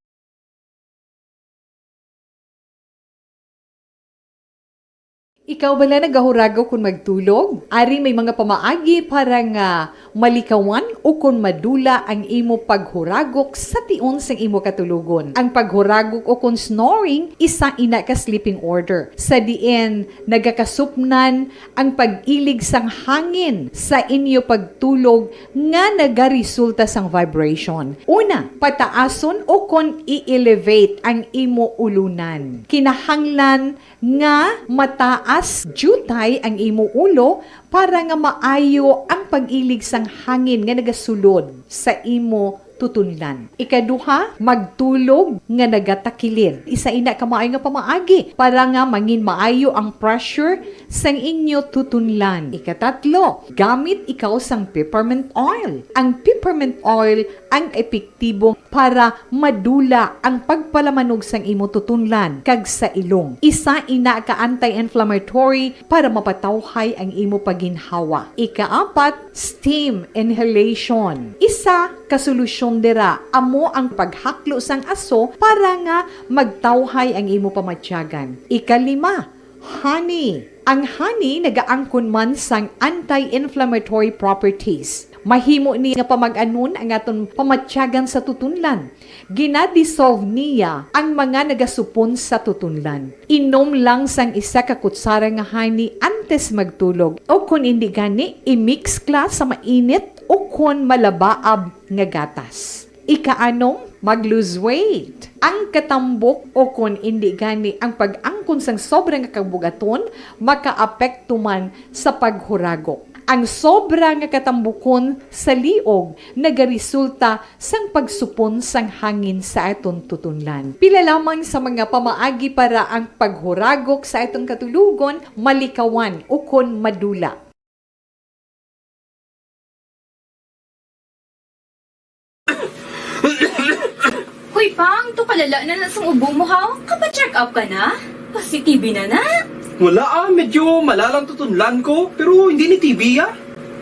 L: Ikaw bala nagahuragaw kung magtulog? Ari may mga pamaagi para nga malikawan o kung madula ang imo paghuragok sa tion sang imo katulugon. Ang paghuragok o kung snoring, isa ina ka sleeping order. Sa diin, nagakasupnan ang pag-ilig sang hangin sa inyo pagtulog nga nagaresulta sang vibration. Una, pataason o kung i-elevate ang imo ulunan. Kinahanglan nga mataas jutay ang imo ulo para nga maayo ang pag-ilig sang hangin nga nagasulod sa imo tutunlan. Ikaduha, magtulog nga nagatakilid. Isa ina ka maayo nga pamaagi para nga mangin maayo ang pressure sang inyo tutunlan. Ikatatlo, gamit ikaw sang peppermint oil. Ang peppermint oil ang epektibo para madula ang pagpalamanog sang imo tutunlan kag sa ilong. Isa ina ka anti-inflammatory para mapatawhay ang imo paginhawa. Ikaapat, steam inhalation. Isa ka solusyon dira amo ang paghaklo sang aso para nga magtawhay ang imo pamatyagan. Ikalima, honey. Ang honey nagaangkon man sang anti-inflammatory properties. Mahimo ni nga pamag-anon ang aton pamatyagan sa tutunlan. Ginadissolve niya ang mga nagasupon sa tutunlan. Inom lang sang isa ka kutsara nga honey antes magtulog. O kung hindi gani, i-mix kla sa mainit o kung malabaab nga gatas. Ikaanong, mag-lose weight. Ang katambok o kung hindi gani ang pag-angkon sang sobrang kabugaton, makaapekto man sa paghuragok. Ang sobra nga katambukon sa liog nagaresulta sang pagsupon sang hangin sa aton tutunlan. Pila lamang sa mga pamaagi para ang paghuragok sa atong katulugon malikawan o kon madula.
F: Hoy Pang, to palala na sang ubo mo ha? Kapa-check up ka na? Positibe na na?
M: Wala medyo malalang tutunlan ko, pero hindi ni TB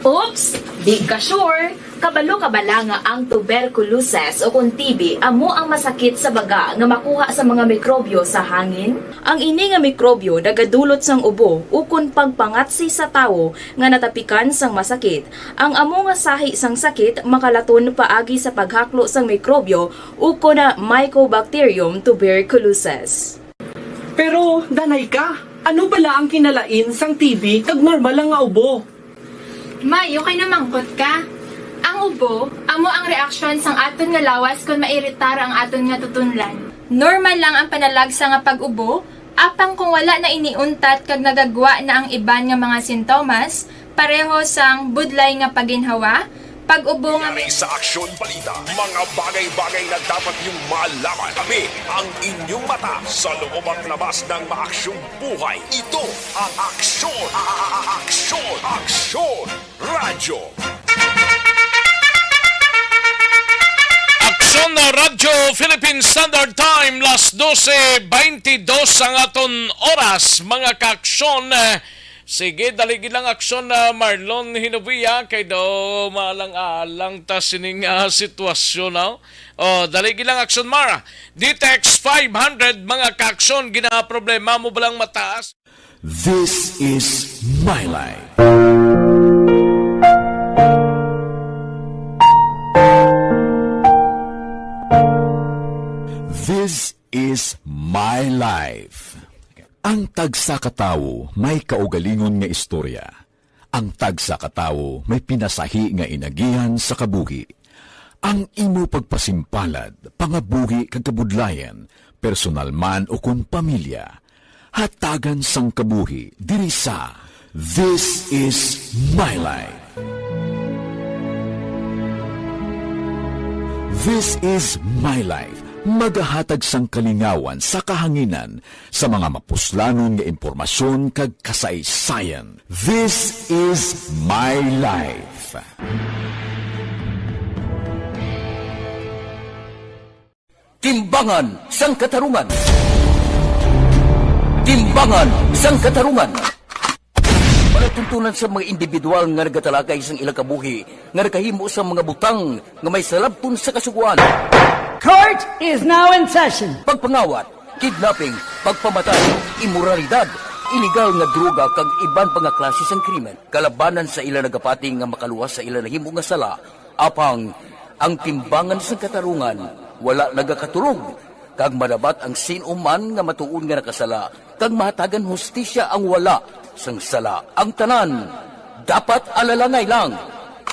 F: Oops! Di ka sure. Kabalo-kabala nga ang tuberculosis o kung TB amo ang masakit sa baga nga makuha sa mga mikrobyo sa hangin. Ang ini nga mikrobyo nagadulot sang ubo o kung pagpangatsi sa tawo nga natapikan sang masakit. Ang amo nga sahi sang sakit makalaton paagi sa paghaklo sang mikrobyo o kung na Mycobacterium tuberculosis.
M: Pero danay ka, Ano bala ang kinalain sang TB kag normal lang nga ubo?
F: Mayo kay namangkot ka. Ang ubo, amo ang reaksyon sang aton nga lawas kung mairitar ang aton nga tutunlan. Normal lang ang panalagsa nga pag-ubo, apang kung wala na iniuntat kag nagagwa na ang iban nga mga sintomas, pareho sang budlay nga paginhawa, pag-ubo nga
A: Nangyari sa Aksyon Balita, mga bagay-bagay na dapat niyong malaman. Kami ang inyong mata sa loob at labas ng maaksyong buhay. Ito ang Aksyon! Aksyon! Aksyon! Radyo!
B: Aksyon na Radyo Philippine Standard Time, las 12:22 ang aton oras, mga kaaksyon. Sige, daligin lang aksyon na Marlon Hinovia kay daw maalang-alang ta sining sitwasyon na. Daligin lang aksyon Mara. DTEX 500 mga kaaksyon, gina-problema mo balang mataas?
A: This is my life. This is my life. Ang tagsa katawo may kaugalingon nga istorya. Ang tagsa katawo may pinasahi nga inagihan sa kabuhi. Ang imo pagpasimpalad, pangabuhi kag kabudlayan, personal man o kun pamilya, hatagan sang kabuhi diri sa This is my life. This is my life. Magahatag sang kalingawan sa kahanginan sa mga mapuslanon nga impormasyon kag kasaysayan. This is my life.
C: Timbangan sang katarungan. Timbangan sang katarungan. Palatuntunan sa mga individual nga nagatalakay sang ilang kabuhi nga nakahimo sa mga butang nga may salabton sa kasuguan.
I: Court is now in session.
C: Pagpangawat, kidnapping, pagpamatay, imoralidad, illegal nga droga kag iban pa nga klase sang krimen. Kalabanan sa ila nagapati nga makaluwas sa ila nahimo nga sala, apang ang timbangan sang katarungan wala nagakatulog. Kag madabat ang sinuman nga matuon nga nakasala, kag mahatagan hustisya ang wala sang sala. Ang tanan dapat alalangay lang.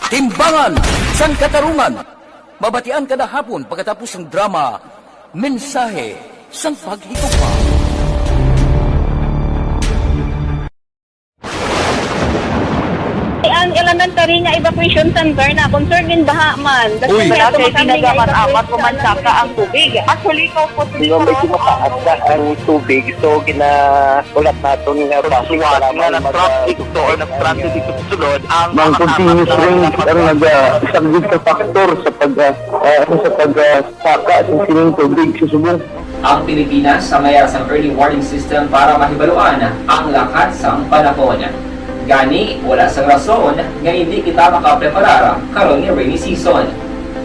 C: Timbangan sang katarungan. Mabatian kada hapon pagkatapos ng drama, mensahe sang paghigugma.
N: Ang elementary nga evacuation center na concern din baha man.
O: Uy,
N: kaya
O: kaya
N: pinagaman-amat pumansaka ang tubig. Actually, ko po
O: Hindi mo medyo mataas na ang tubig. So, ulat natin nga pasuwag nga ng traffic to or ng traffic dito sa sulod. Ang continuous rain ang isang good factor sa pagsaka ng sining tubig sa subong.
P: Ang Pilipinas sa mayroon sa early warning system para mahibaluan ang lakas ng panahon. Gani, wala sa rason nga hindi kita makapreparara karon ni rainy season.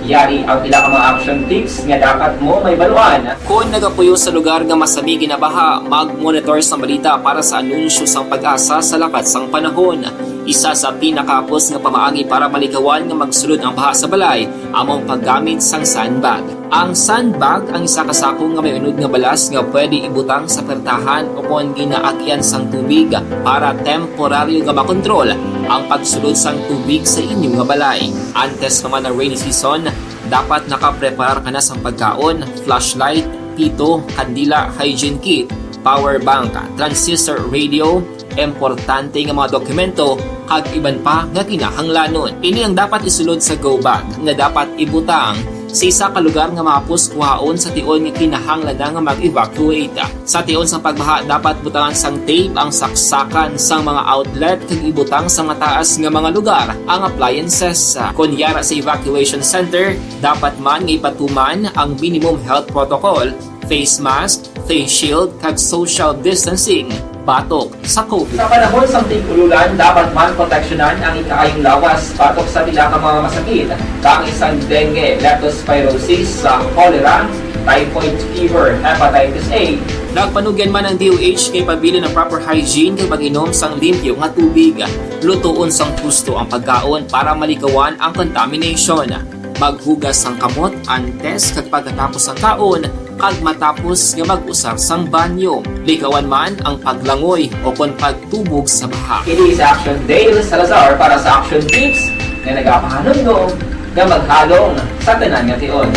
P: Yari ang pila ka mga action tips nga dapat mo may baluan.
Q: Kung nagapuyo sa lugar nga masabi ginabaha, mag-monitor sa balita para sa anunsyo sang pag-asa sa lakat sang panahon. Isa sa pinakapos nga pamaagi para malikawan nga magsulod ang baha sa balay, among paggamit sang sandbag. Ang sandbag ang isa ka sako nga may unod nga balas nga pwede ibutang sa pertahan o kung ginaagyan sang tubig para temporaryo nga makontrol ang pagsulod sang tubig sa inyong nga balay. Antes naman ng rainy season, dapat nakaprepare ka na sang pagkaon, flashlight, pito, kandila, hygiene kit, power bank, transistor radio, importante nga mga dokumento kag iban pa nga kinahanglanon. Ini ang dapat isulod sa go bag nga dapat ibutang sa isa ka lugar nga mapus kuhaon sa tion nga kinahanglan nga mag-evacuate. Sa tion sa pagbaha dapat butangan sang tape ang saksakan sang mga outlet kag ibutang sa mataas nga mga lugar ang appliances. Kunyara sa evacuation center, dapat man nga ipatuman ang minimum health protocol, face mask, face shield kag social distancing. Patok sa COVID.
P: Sa panahon sa tig-ululan, dapat man proteksyonan ang ikaayong lawas patok sa pila ka mga masakit. Kang isang dengue, leptospirosis, cholera, typhoid fever, hepatitis A.
Q: Nagpanugyan man ang DOH kay pabili ng proper hygiene kay pag-inom sang limpyo nga tubig. Lutuon sang gusto ang pagkaon para malikawan ang contamination. Maghugas sang kamot antes kag pagkatapos ang kaon kag matapos nga mag-usar sang banyo. Likawan man ang paglangoy o kon pagtubog sa baha.
P: Kini sa Action Dale Salazar para sa Action Tips nga nagapahanundong nga maghalong sa tanan nga tion.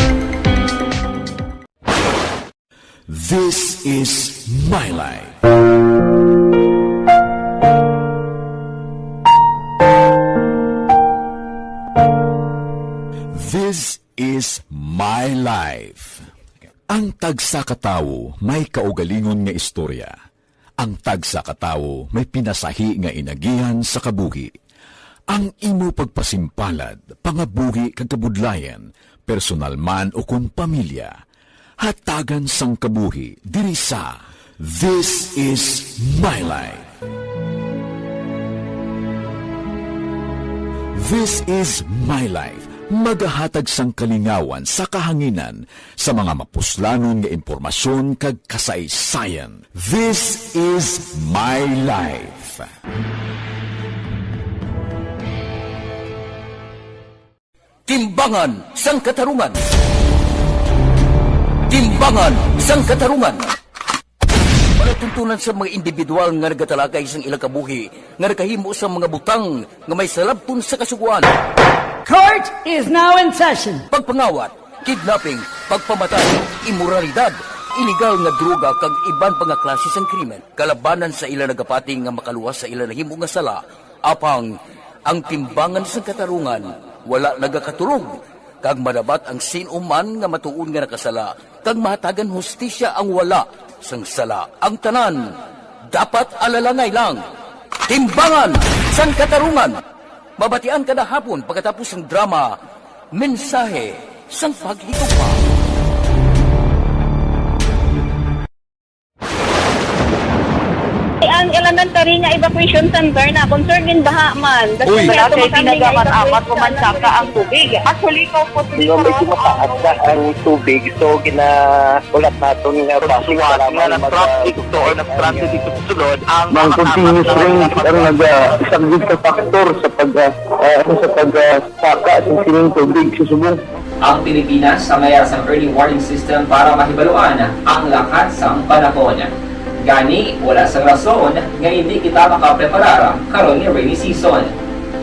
A: This is My Life. This is My Life. Ang tagsa katawo may kaugalingon nga istorya. Ang tagsa katawo may pinasahi nga inagihan sa kabuhi. Ang imo pagpasimpalad, pangabuhi kag kabudlayan, personal man o kun pamilya, hatagan sang kabuhi diri sa This is My Life. This is My Life. Magahatag sang kalingawan sa kahanginan sa mga mapuslanon nga impormasyon kag kasaysayan. This is My Life.
C: Timbangan sang katarungan. Timbangan sang katarungan. Palatuntunan sa mga individual nga nagatalakay sang ilang kabuhi nga nakahimo sa mga butang nga may salabton sa kasuguan.
R: Court is now in session.
C: Pagpangawat, kidnapping, pagpamatay, imoralidad, illegal nga droga kag iban pa nga klase sang krimen. Kalabanan sa ilang nagapating nga makaluwas sa ilang nahimo nga sala. Apang ang timbangan sang katarungan wala nagakatulog. Kag madabat ang sinuman nga matuon nga nakasala. Kag mahatagan hustisya ang wala sang sala. Ang tanan dapat alalangay lang. Timbangan sang katarungan. Mabatian kada hapon pagkatapos ng drama, mensahe sang paghigugma.
N: Ang elementary nga evacuation center na concerned din baha man.
O: Uy,
N: kaya
O: kasi
N: pinagamat-amat pumansaka ang tubig. Actually, ko po
O: Medyo mataas na ang tubig, so ginaulat natin nga pasiwala nga ng traffic to or nag-traffic dito sa sulod ang continuous rain ang isang good factor sa pagsaka ng sining tubig sa subong.
P: Ang Pilipinas sa mayroon sa early warning system para mahibaluan ang lakat sang panahon. Gani, wala sa rason nga hindi kita makapreparara karon ni rainy season.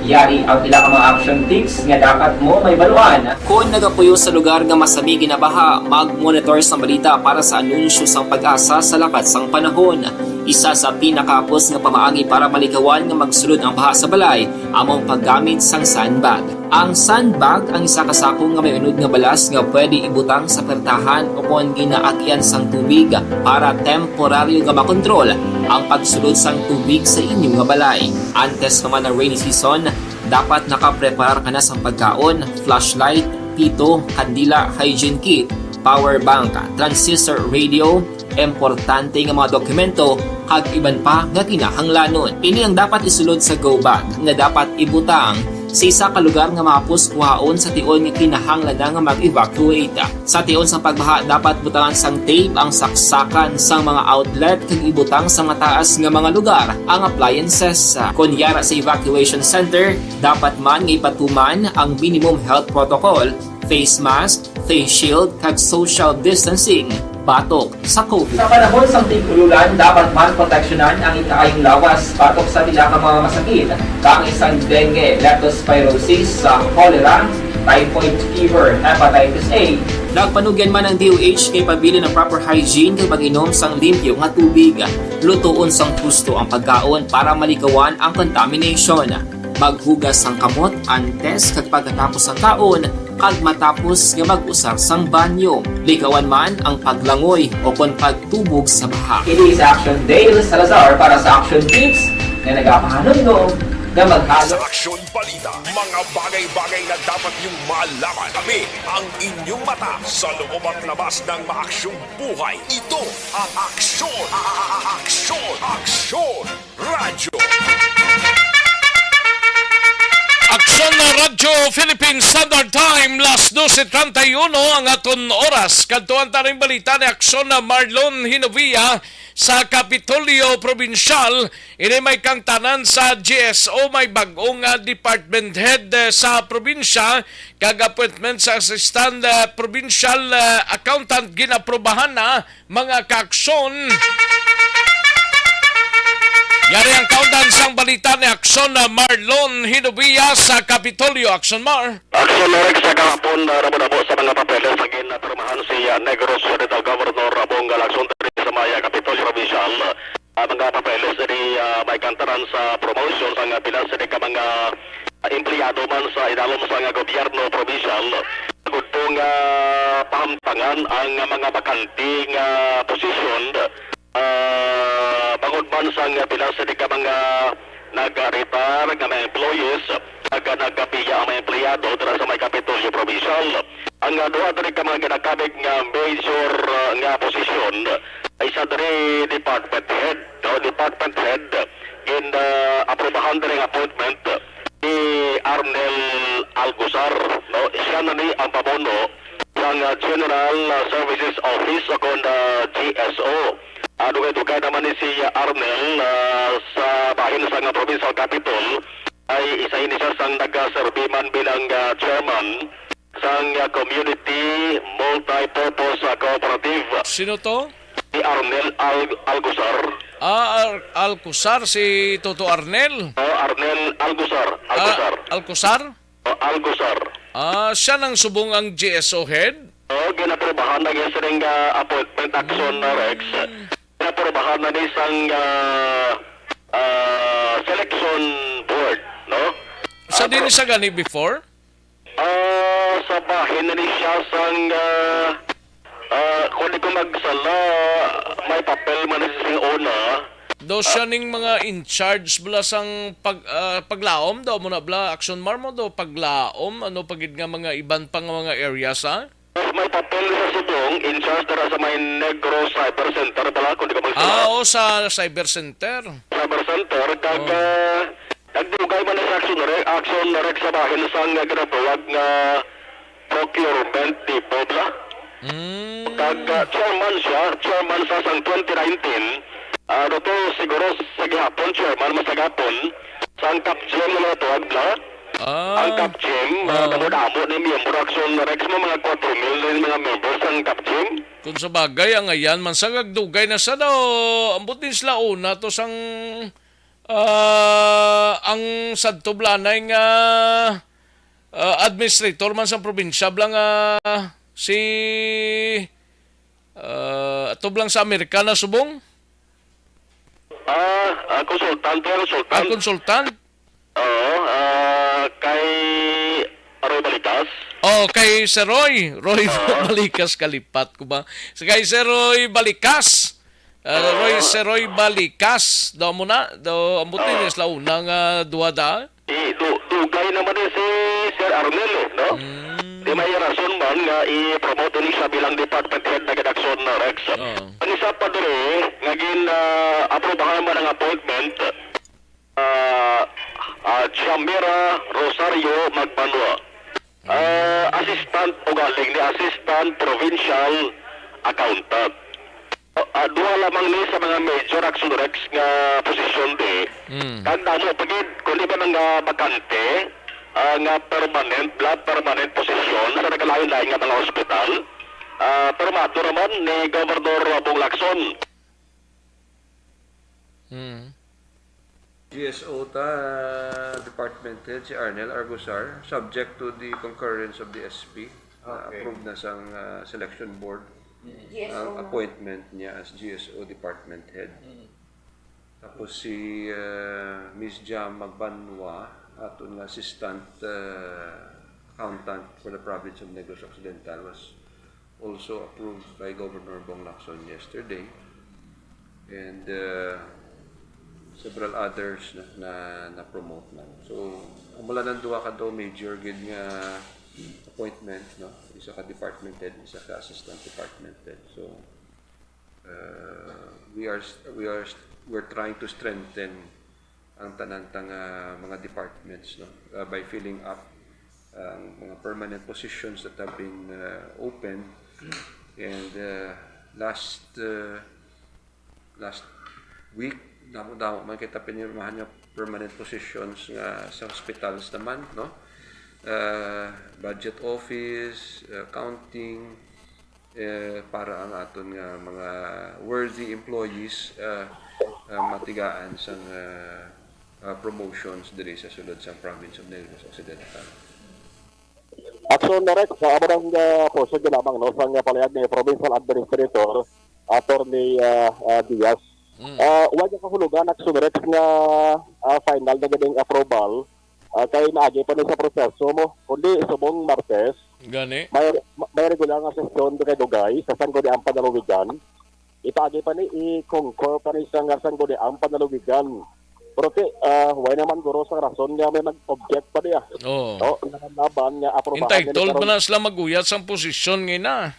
P: Yari ang ilang mga action tips nga dapat mo may baluan.
Q: Kung nagapuyo sa lugar nga masabi ginabaha, mag-monitor sa balita para sa anunsyo sang pag-asa sa lakat sang panahon. Isa sa pinakapos nga pamaagi para malikawan nga magsulod ang baha sa balay, among paggamit sang sandbag. Ang sandbag ang isa ka sako nga may unod nga balas nga pwede ibutang sa pertahan o kung ginaagyan sang tubig para temporaryo nga makontrol ang pagsulod sang tubig sa inyong nga balay. Antes naman ng rainy season, dapat nakapreparar ka na sa pagkaon, flashlight, pito, kandila, hygiene kit, power bank, transistor radio, importante nga mga dokumento, kag iban pa nga kinahanglanon. Ini ang dapat isulod sa go bag nga dapat ibutang sa isa ka lugar nga mapus kuhaon sa tion nga kinahanglan nga mag-evacuate. Sa tion sa pagbaha dapat butangan sang tape ang saksakan sang mga outlet kag ibutang sa mataas nga mga lugar ang appliances. Kunyara sa evacuation center, dapat man nga ipatuman ang minimum health protocol, face mask, face shield kag social distancing. Batok sa COVID.
P: Sa panahon sa tig-ululan, dapat man proteksyonan ang ikaayong lawas batok sa bilang mga masakit. Kang isang dengue, leptospirosis, cholera, typhoid fever, hepatitis A.
Q: Nagpanugyan man ang DOH kay pabili ng proper hygiene kay pag-inom sang limpyo nga tubig. Lutuon sang gusto ang pagkaon para malikawan ang contamination. Maghugas sang kamot antes kag pagkatapos ang kaon kag matapos nga mag-usar sang banyo. Likawan man ang paglangoy o kon pagtubog sa baha.
P: Kini sa Action Dale Salazar para sa Action Tips na nagapahanundong nga maghalo.
A: Sa Aksyon Balita, mga bagay-bagay na dapat niyong malaman. Kami ang inyong mata sa loob at labas ng maaksyong buhay. Ito ang Aksyon! Aksyon! Aksyon! Radyo!
B: Aksyon na Radyo Philippine Standard Time, las 12:31 ang aton oras. Kantuan taring balita ni Aksyon na Marlon Hinovia sa Kapitolyo Provincial. Ini may kang tanan sa GSO, may bagong department head sa probinsya, kag appointment sa assistant provincial accountant ginaprobahan na mga kaaksyon. Yari ang kaundan sang balita ni Aksyon Marlon Hinubia sa Kapitolyo. Aksyon Mar.
O: Aksyon Rex sa kahapon na rabo sa mga papeles sa ginapirmahan si Negros Oriental Governor Bonga Lacson sa Maya Kapitolyo Provincial. Mga papeles ni may kantaran sa promotion sa pilas ni ka mga empleyado man sa idalom sa gobyerno provincial. Gudtong pahamtangan ang mga bakanting posisyon bangod man sa pilas ni ka mga nag-retire nga mga employees nagkapiya ang mga empleyado dira sa may Kapitolyo Provincial. Ang duha diri ka mga ginakabig nga major nga posisyon isa diri department head, department head in aprobahan diri nga appointment ni Arnel Alcozar, siya na ni ang pamuno ng General Services Office o GSO. Dugay naman ni si Arnel sa bahin sa nga provincial capital ay isa ini siya sang nag-serbiman bilang chairman sang Community Multipurpose Cooperative.
B: Sino to?
O: Si Arnel Alcozar.
B: Alcozar, si Toto Arnel?
O: Arnel Alcozar.
B: Alcozar?
O: Alcozar.
B: Siya nang subong ang GSO head?
O: Ginaprobahan na yung siring appointment action na Rex. Ginaprobahan na isang selection board, no?
B: Sa din siya gani before?
O: Sa bahin na ni siya sang kung di ko magsala may papel man na siyang una.
B: Do siya ning mga in charge bala sang paglaom daw mo na bala action marmo do paglaom ano pagid nga mga iban pang mga areas ha?
O: May papel sa subong in charge dara sa may Negro Cyber Center bala kung di ko magsala.
B: Oo, sa Cyber Center.
O: Cyber Center kag nagdugay man sa action rek sa bahin sang ginatawag nga procurement depot bala. Kag chairman sa sang 2019. Dito siguro sa gihapon, chairman masagapon sa ang kapjeng na natuwag na. Ang kapjeng, damo-damo ni miyembro action Rex mo mga 4,000 mga members ang kapjeng.
B: Kung sa bagay, ang ayan, mansagag dugay na sa daw, ambot din sila una to sang ang sadto blanay nga administrator man sa probinsya blang si ato blang sa Amerika na subong? Konsultant?
O: Oo, kay Roy Balikas.
B: Kay Sir Roy Balikas kalipat ko ba? Kay Sir Roy Balikas. Sir Roy Balikas. Daw mo na, daw ambutin niya sila unang duwada.
O: Dugay naman din si Sir Arnel, no? Di may rason man nga i-promote ni siya bilang department head na Gadaksyon Rex. Ang isa pa diri, ngagin aprobahan man ang appointment Chamira Rosario Magbanwa. Assistant o galing ni Assistant Provincial Accountant. Duha lamang ni sa mga major action Rex nga posisyon di. Kag damo pagid kundi ba nga bakante nga permanent posisyon sa nagalain-lain nga mga ospital. Permato naman ni Governor Bong Lacson.
S: GSO department head si Arnel Alcozar, subject to the concurrence of the SP. Approved na sang selection board ang appointment niya as GSO department head. Tapos si Ms. Jam Magbanwa, aton assistant accountant for the province of Negros Occidental, was also approved by Governor Bong Lacson yesterday. And several others na promote na. So, mula ng duha ka daw major gid nga appointment, no? Isa ka department head, isa ka assistant department head. So, we're trying to strengthen ang tanantang mga departments, no? By filling up mga permanent positions that have been opened. And last last week. Damo-damo man kita pinirmahan nga permanent positions nga sa hospitals naman, no? Budget office, accounting, para ang aton nga mga worthy employees matigaan sa promotions diri sa sulod sa province of Negros Occidental.
O: Action direct sa abarang poso lamang no sang palayag ni Provincial Administrator Attorney Diaz. Wag ka hulugan action direct nga final na gading approval kay naagi pa ni sa proseso mo kundi subong Martes
B: Gani.
O: may regular nga sesyon kay Dugay sa Sangguni Ampan na Luwigan. Itaagi pa ni i-concur pa ni sa Sangguni Ampan na Luwigan. Pero why naman guro sa rason nga may mag-object pa niya.
B: Oo.
O: Laban nga aprobahan.
B: Entitled ba na sila maguyat sa posisyon ngayon na?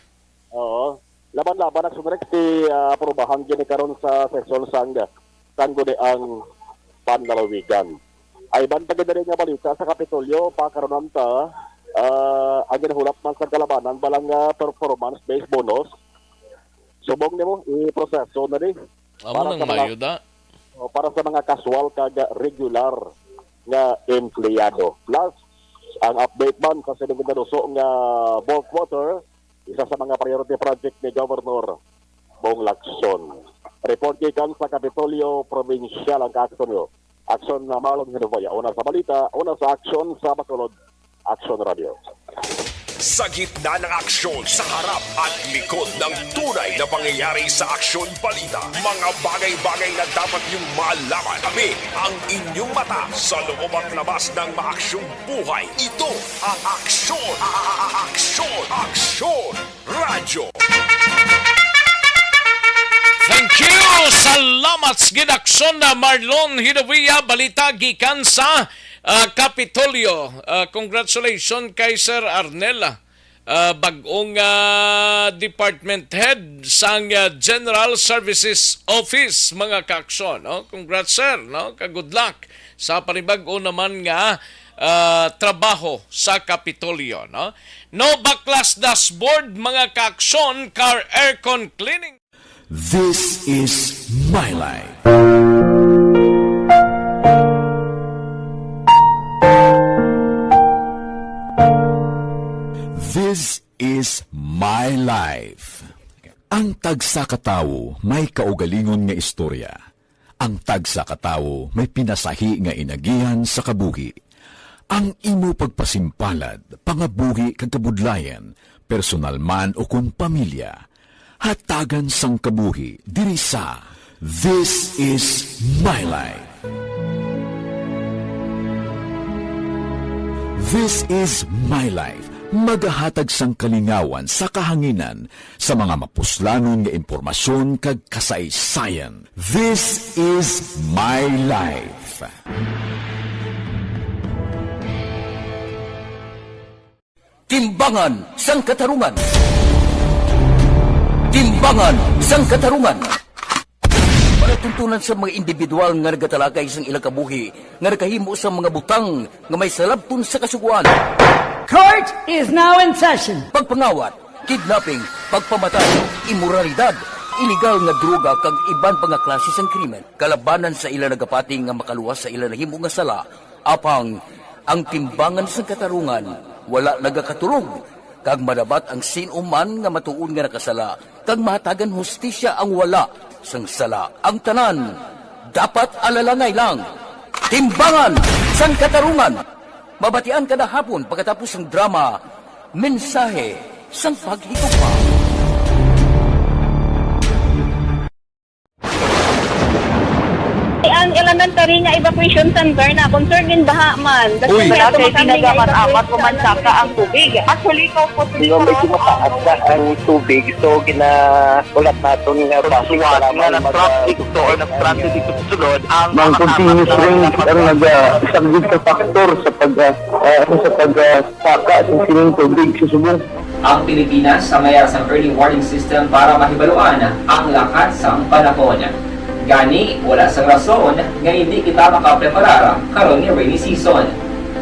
O: Oo. Laban-laban na sumarek si aprobahan gini karon sa sesyon Sangguni ang Panlalawigan. Ay bantag na rin nga balita sa Kapitolyo, pakaroon ta, ang ginahulap man sa kalabanan, balang performance-based bonus. Subong nimo i-proseso na rin.
B: Amo nang mayuda.
O: Para sa mga casual kag regular nga empleyado. Plus, ang update man sa Silingudaruso nga bulk water, isa sa mga priority project ni Governor Bong Lacson. Report gikan sa Kapitolyo Provincial ang action nyo. Action na malong hinubaya. Una sa balita, una sa action sa Bacolod, Action Radio.
A: Sa gitna ng aksyon, sa harap at likod ng tunay na pangyayari sa Aksyon Balita. Mga bagay-bagay na dapat niyong malaman. Kami ang inyong mata sa loob at labas ng maaksyong buhay. Ito ang Aksyon! Aksyon! Aksyon! Radyo!
B: Thank you! Salamat sa ginaksyon na Marlon Hidawiya, balita gikan sa Kapitolyo. Congratulations kay Sir Arnel, bagong department head sa General Services Office, mga kaaksyon. No? Congrats, sir. No? Good luck sa panibag-o naman nga trabaho sa Kapitolyo. No? No backlash dashboard, mga kaaksyon, car aircon cleaning.
T: This is my life. This is my life. Ang tagsa katawo may kaugalingon nga istorya. Ang tagsa katawo may pinasahi nga inagihan sa kabuhi. Ang imo pagpasimpalad, pangabuhi kag kabudlayan, personal man o kung pamilya, hatagan sang kabuhi diri sa This is my life. This is my life. Magahatag sang kalingawan sa kahanginan sa mga mapuslanon nga impormasyon kag kasaysayan. This is my life.
C: Timbangan sang katarungan. Timbangan sang katarungan. Panatuntunan sa mga individual nga nagatalakay sang ilang kabuhi nga nakahimo sa mga butang nga may salabton sa kasuguan.
R: Court is now in session.
C: Pagpangawat, kidnapping, pagpamatay, imoralidad, iligal nga droga kag iban pa nga klase sang krimen. Kalabanan sa ila nagapati nga makaluwas sa ila nahimo nga sala, apang ang timbangan sang katarungan wala nagakatulog. Kag madabat ang sinuman nga matuon nga nakasala, kag mahatagan hustisya ang wala sang sala. Ang tanan, dapat alalangay lang. Timbangan sang katarungan. Mabatian kada hapon pagkatapos ng drama, mensahe sang paghigugma.
N: Ang elementary nga evacuation center na concern din baha man.
O: Uy,
N: kasi pinagamat-amat kumansaka ang tubig. Actually, ko po
O: Yung medyo mataas na ang tubig, so ginaulat natin nga pasiwat nga na-traffic to or na-traffic dito sa sulod. Ang continuous rain ang nag-isagid sa factor sa pagsaka at sining tubig sa subong.
P: Ang Pilipinas sa mayroon sa early warning system para mahibaluan ang lakas ng panahon. Gani, wala sa rason nga hindi kita makapreparara karon ni rainy season.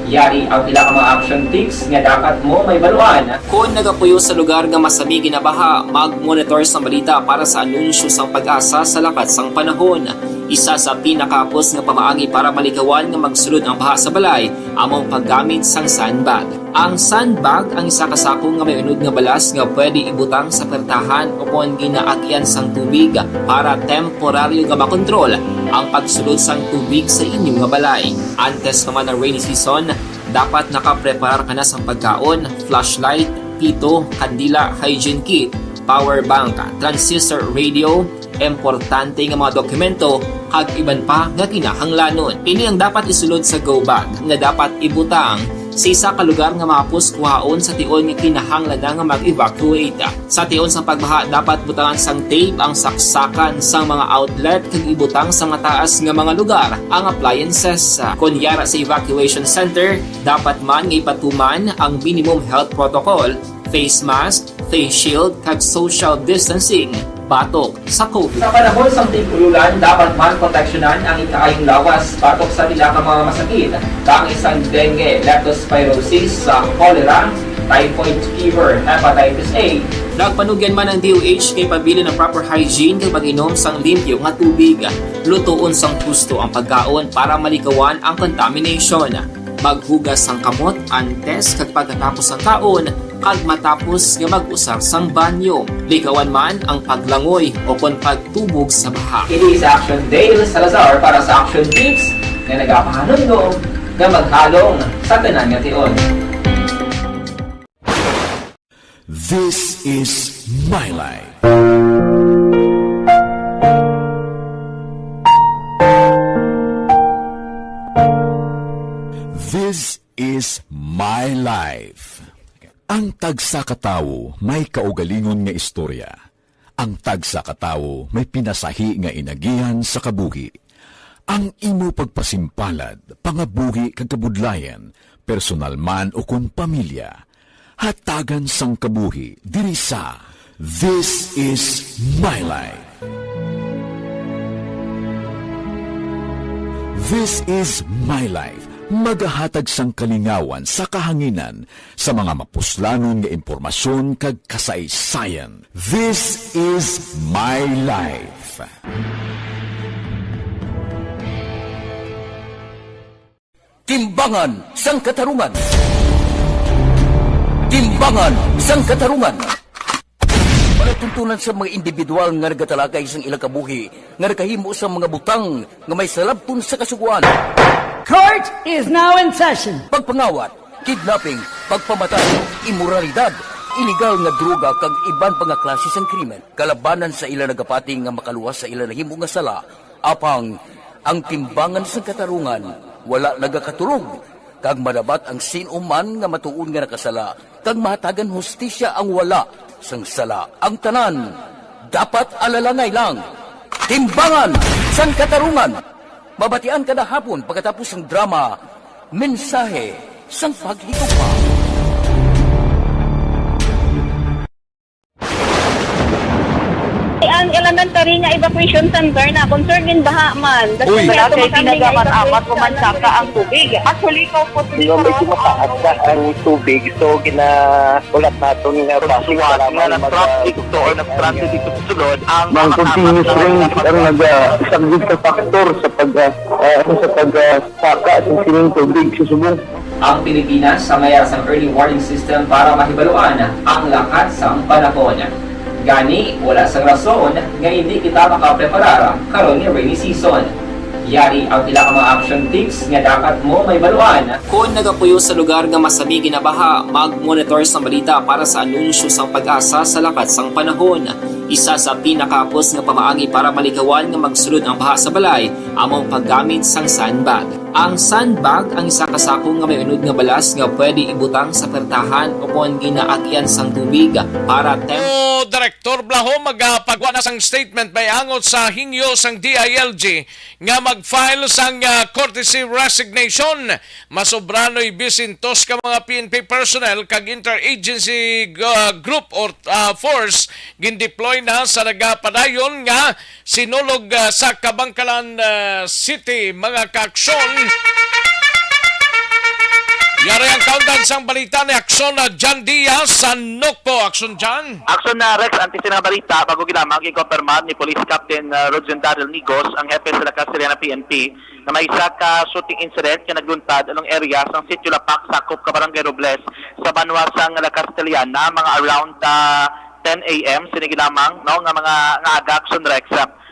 P: Yari ang pila ka mga action tips nga dapat mo may baluan.
Q: Kung nagapuyo sa lugar nga masami ginabaha, mag-monitor sa balita para sa anunsyo sang pag-asa sa lakat sang panahon. Isa sa pinakapos nga pamaagi para malikawan nga magsulod ang baha sa balay, among paggamit sang sandbag. Ang sandbag ang isa kasako nga may unod nga balas nga pwede ibutang sa pertahan upon ginaagyan sang tubig para temporaryo nga makontrol ang pagsulod sang tubig sa inyong nga balay. Antes naman ng rainy season, dapat nakapreparar ka na sang pagkaon, flashlight, pito, kandila, hygiene kit, power bank, transistor radio, importante nga mga dokumento kag iban pa nga kinahanglanon. Ini ang dapat isulod sa go bag nga dapat ibutang sa isa ka lugar nga mapus kuhaon sa tion nga kinahanglan nga mag-evacuate. Sa tion sa pagbaha dapat butangan sang tape ang saksakan sang mga outlet kag ibutang sa mataas nga mga lugar ang appliances. Kunyara sa evacuation center, dapat man nga ipatuman ang minimum health protocol, face mask, face shield kag social distancing batok sa COVID.
P: Sa panahon sa tigululan, dapat man proteksyonan ang ikaayong lawas batok sa pila ka mga masakit. Kang isang dengue, leptospirosis, cholera, typhoid fever, hepatitis A.
Q: Nagpanugyan man ang DOH kay pabili ng proper hygiene kay pag-inom sang limpyo nga tubig. Lutuon sang gusto ang pagkaon para malikawan ang contamination. Maghugas sang kamot antes kag pagkatapos ang kaon kag matapos nga mag-usar sang banyo. Likawan man ang paglangoy o kon pagtubog sa baha.
P: It is Action Dale Salazar para sa Action Tips na nagapahanundong nga maghalong sa tanan nga tion.
T: This is My Life. This is My Life. Ang tagsa katawo may kaugalingon nga istorya. Ang tagsa katawo may pinasahi nga inagihan sa kabuhi. Ang imo pagpasimpalad, pangabuhi kag kabudlayan, personal man o kung pamilya, hatagan sang kabuhi diri sa This is My Life. This is My Life. Magahatag sang kalingawan sa kahanginan sa mga mapuslanon nga impormasyon kag kasaysayan. This is My Life.
C: Timbangan sang katarungan. Timbangan sang katarungan. Panatuntunan sa mga individual nga nagatalakay sang ilang kabuhi nga nakahimo sa mga butang nga may salabton sa kasuguan.
R: Court is now in session.
C: Pagpangawat, kidnapping, pagpamatay, imoralidad, iligal nga droga kag iban pa nga klase sang krimen. Kalabanan sa ila nagapati nga makaluwas sa ila nahimo nga sala, apang ang timbangan sang katarungan wala nagakatulog. Kag madabat ang sinuman nga matuon nga nakasala, kag mahatagan hustisya ang wala sang sala. Ang tanan dapat alalangay lang. Timbangan sang katarungan. Mabatian kada hapon pagkatapos ng drama, mensahe sang paghigugma.
N: Ang elementary nga evacuation center na concern din baha man.
O: Uy,
N: kay pinagamat-amat kumansaka ang tubig. Actually, ko po
O: So, medyo mataas na ang tubig. So, ginaulat natin nga pasiwat nga nag-traffic to or nag-transit dito sa sulod. Ang continuous rain ang nag-isagid ka factor sa pagsaka at sining tubig sa subong.
P: Ang Pilipinas sa mayar sa early warning system para mahibaluan ang lakat sang panahon. Gani, wala sang rason nga hindi kita makapreparar karon ni rainy season. Yari ang pila ka mga action tips nga dapat mo may baluan.
Q: Kung nagapuyo sa lugar nga masami ginabaha, mag-monitor sa balita para sa anunsyo sang pag-asa sa lakat sang panahon. Isa sa pinakapos nga pamaagi para malikawan nga magsulod ang baha sa balay, among paggamit sang sandbag. Ang sandbag ang isa kasako nga may unod nga balas nga pwede ibutang sa pertahan upon ginaagyan sang tubig para
B: Direktor Blaho magpagwa na sang statement may angot sa hingyo sang DILG nga mag-file sang courtesy resignation. Masobrano'y bisintos ka mga PNP personnel kag interagency group or force gindeploy na sa nagapadayon nga sinulog sa Kabangkalan City mga kaaksyon. Yari ang countdown sang balita ni Aksyon na John Diaz sa Nokpo. Aksyon John.
O: Aksyon na Rex, antes ng balita, bago ginamang i-confirmad ni Police Captain Rodzen Daryl Nigos, ang hepe sa Lakas Siriana PNP, na may isa ka shooting incident na nagluntad anong area sa Sitio Lapak, Sakop, Barangay Robles, sa Banwasang Lakas Siriana, mga around 10 a.m. sinigi lamang, no, nga mga aga Aksyon Rex.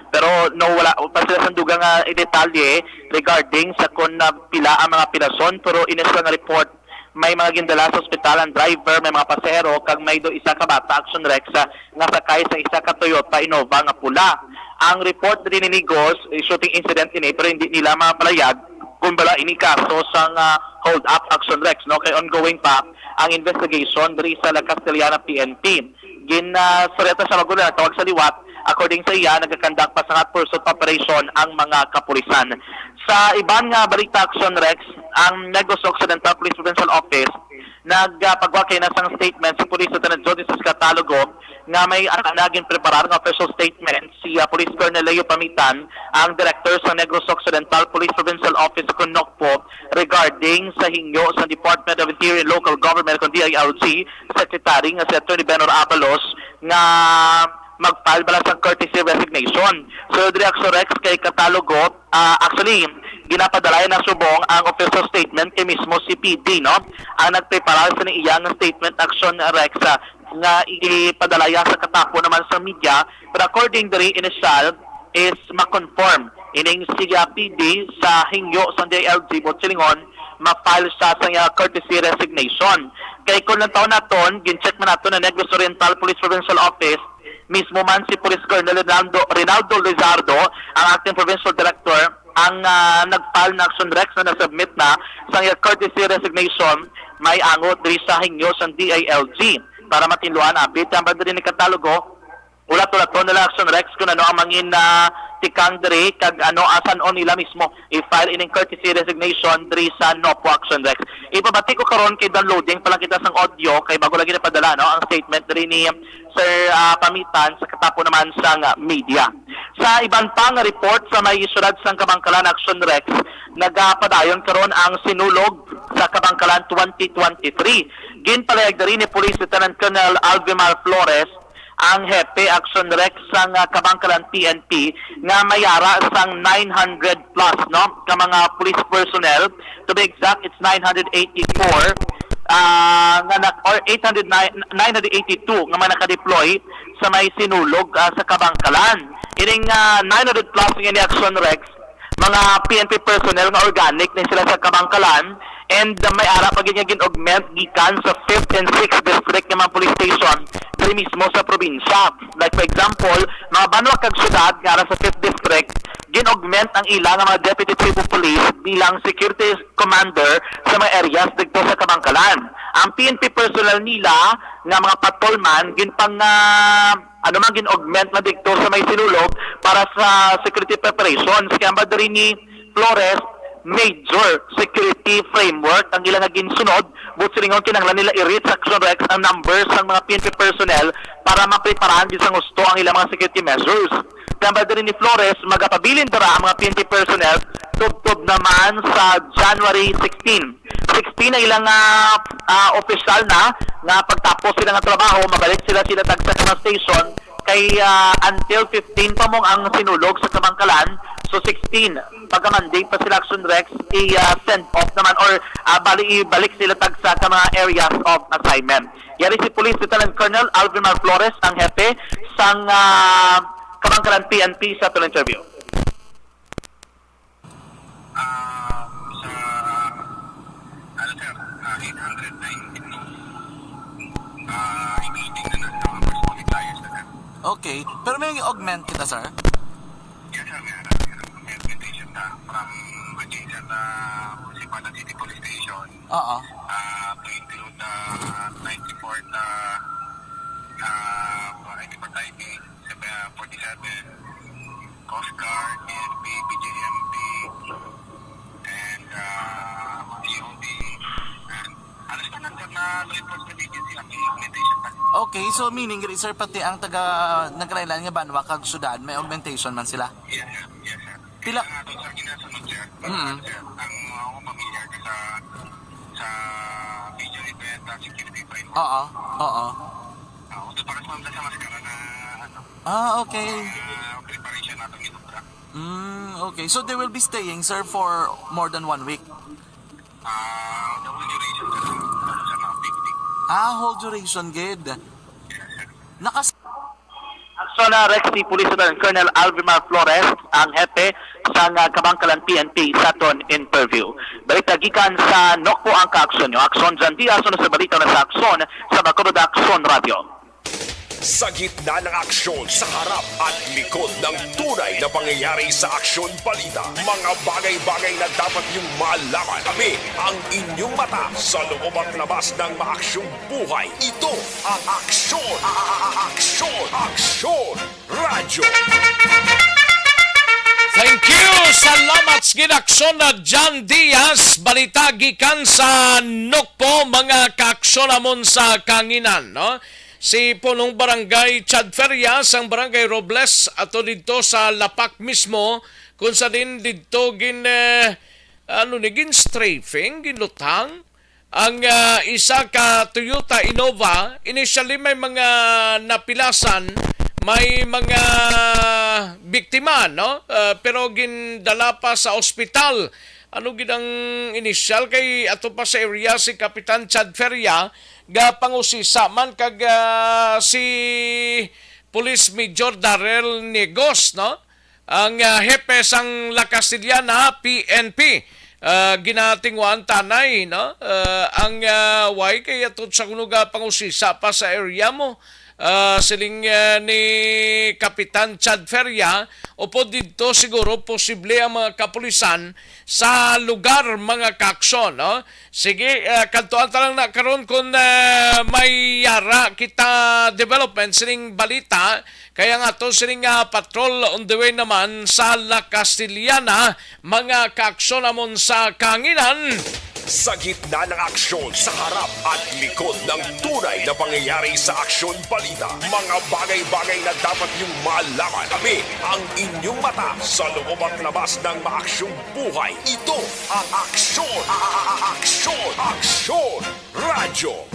O: Pero no, wala pa sila sandugang detalye regarding sa kung pila ang mga pilason, pero ineswa nga report may mga gindala sa ospital ang driver, may mga pasahero, kag may do isa ka bata Aksyon Rex nga sakay sa isa ka Toyota Innova nga pula. Ang report din ni Nigos, shooting incident ini, pero hindi nila mapalayag kung bala ini kaso sa hold up Aksyon Rex, no, kay ongoing pa ang investigation diri sa La Castellana PNP. Soreta sa magulo na tawag sa liwat. According sa iya, nagkakandak pa sa pursuit operation ang mga kapulisan. Sa ibang balita Aksyon Rex, ang Negros Occidental Police Provincial Office nagpagwakay na sang statement si Police Lieutenant Jody Catalogo nga may naging preparar ng official statement si Police Colonel Leo Pamitan, ang Director sa Negros Occidental Police Provincial Office sa Kunokpo regarding sa hingyo sa Department of Interior and Local Government kung DILG Secretary nga si Attorney Benor Abalos nga mag-file bala sa courtesy resignation. So, Aksyon Rex kay Catalogo, actually, ginapadalayan na subong ang official statement kay mismo si PD, no? Ang nagprepara sa iyang statement Aksyon Rex nga ipadalaya sa katapo naman sa media, but according to the initial is makonform ining si PD sa hingyo sa DILG Botsilingon ma-file siya sa courtesy resignation. Kay kung lang taon naton, gin-check man nato na Negros Oriental Police Provincial Office, mismo man si Police Colonel Rinaldo Lizardo, ang acting provincial director, ang nag-file na Aksyon Rex na nasubmit na sa courtesy resignation may angot diri sa hingyo sa DILG para matinluan update ang bandari ni Catalogo. Ulat-ulat to nila Aksyon Rex kung ano ang mangin na tikang diri kag asan on nila mismo i-file ining courtesy resignation diri sa Nopo Aksyon Rex. Ipabati ko karon kay downloading pa lang kita sang audio kay bago lagi na padala ang statement diri ni Sir Pamitan sa katapo naman sang media. Sa ibang pang report sa may isulad sang Kabangkalan Aksyon Rex, nagapadayon karon ang sinulog sa Kabangkalan 2023. Ginpalayag diri ni Police Lieutenant Colonel Alvimar Flores, ang hepe Aksyon Rex sang Kabangkalan PNP nga mayara sang 900 plus no ka mga police personnel, to be exact it's 984 or 982 nga man naka-deploy sa may sinulog sa Kabangkalan. Ining 900 plus nga ni Aksyon Rex, mga PNP personnel nga organic na sila sa Kabangkalan, and may ara pag gin-augment gikan sa 5th and 6th district ng mga police station diri mismo sa probinsya. Like for example, mga Banwa kag syudad nga sa 5th district, gin-augment ang ilang mga deputy chief of police bilang security commander sa mga areas dito sa Kabangkalan. Ang PNP personnel nila nga mga patrolman ginpang gin-augment na dito sa may sinulog para sa security preparations. Kaya ba diri ni Flores, major security framework ang ilang ginsunod, but silingon kinahanglan nila i-reach Aksyon Rex ang numbers ng mga PNP personnel para mapreparahan din sa gusto ang ilang mga security measures. Kaya ba din ni Flores, magapabilin dara ang mga PNP personnel tubtob naman sa January 16 ang ilang official na pagtapos sila ng trabaho, mabalik sila tag sa station kay until 15 pa mong ang sinulog sa Kabangkalan. So 16, pagka-mandate pa sila Aksyon Rex, i-send off naman or ibalik sila tag sa mga areas of assignment. Yari si Police Lieutenant Colonel Alvimar Flores, ang hepe sang Kabangkalan PNP sa tulang interview.
E: Okay, pero may augment kita, sir?
O: Yes, sir. May augmentation na from Virginia na Municipal City Police Station.
E: Oo.
O: To include 94th IP, 47, Coast Guard, PNP, BJMP, and EOD. And alas ka na law enforcement agency ang augmentation na.
E: Okay, so meaning, sir, pati ang nagrailan nga Banwa kag syudad, may augmentation man sila?
O: Yes, sir. Yes, sir.
E: Pila?
O: Doon sa ginasunod, sir. Ang pamilyar ka sa video event security fine.
E: Oo, oo.
O: Doon para sa mga sa maskara na ano.
E: Okay.
O: Preparation natin ginubra.
E: Okay. So they will be staying, sir, for more than 1 week?
O: The whole duration ka na activity.
E: Whole duration, good. Nakas...
O: Aksyon na Rex si Police Colonel Alvimar Flores, ang hepe sa Kabangkalan PNP sa ton interview. Balita gikan sa Nokpo ang kaaksyon nyo. Aksyon Jan Diaz, sa balita na sa aksyon sa Bacolod Aksyon Radio.
A: Sa gitna ng aksyon, sa harap at likod ng tunay na pangyayari sa Aksyon Balita, mga bagay-bagay na dapat niyong malaman. Kami ang inyong mata sa loob at labas ng maaksyong buhay. Ito ang Aksyon! Aksyon! Aksyon! Radyo!
B: Thank you! Salamat sa ginaksyon na John Diaz. Balita gikan sa Nokpo, mga kaaksyon namon sa Kanginan, no? Si punong barangay Chad Ferias, ang barangay Robles, ato dito sa Lapak mismo, kung sa din dito gin strafing, ginlutang, ang isa ka Toyota Innova. Initially may mga napilasan, may mga biktima, no? Pero gindala pa sa ospital. Ano ginang initial kay ato pa sa area si Kapitan Chad Feria, ga pangusisa man kag si Police Major Darrell Negos, no? Ang hepe sang La Castellana PNP, ginatingwan tanay, no? Ang why kay ato sa kuno ga pangusisa pa sa area mo. Siling ni Kapitan Chad Feria, upo dito siguro posible ang mga kapulisan sa lugar, mga kaaksyon, no? Sige, kantuan talang na karon kung may yara kita development siling balita, kaya nga to siling patrol on the way naman sa La Castellana, mga kaaksyon namon sa Kanginan.
A: Sa gitna ng aksyon, sa harap at likod ng tunay na pangyayari sa Aksyon Balita, mga bagay-bagay na dapat niyong malaman. Kami ang inyong mata sa loob at labas ng maaksyong buhay. Ito ang Aksyon! Aksyon! Aksyon! Radyo!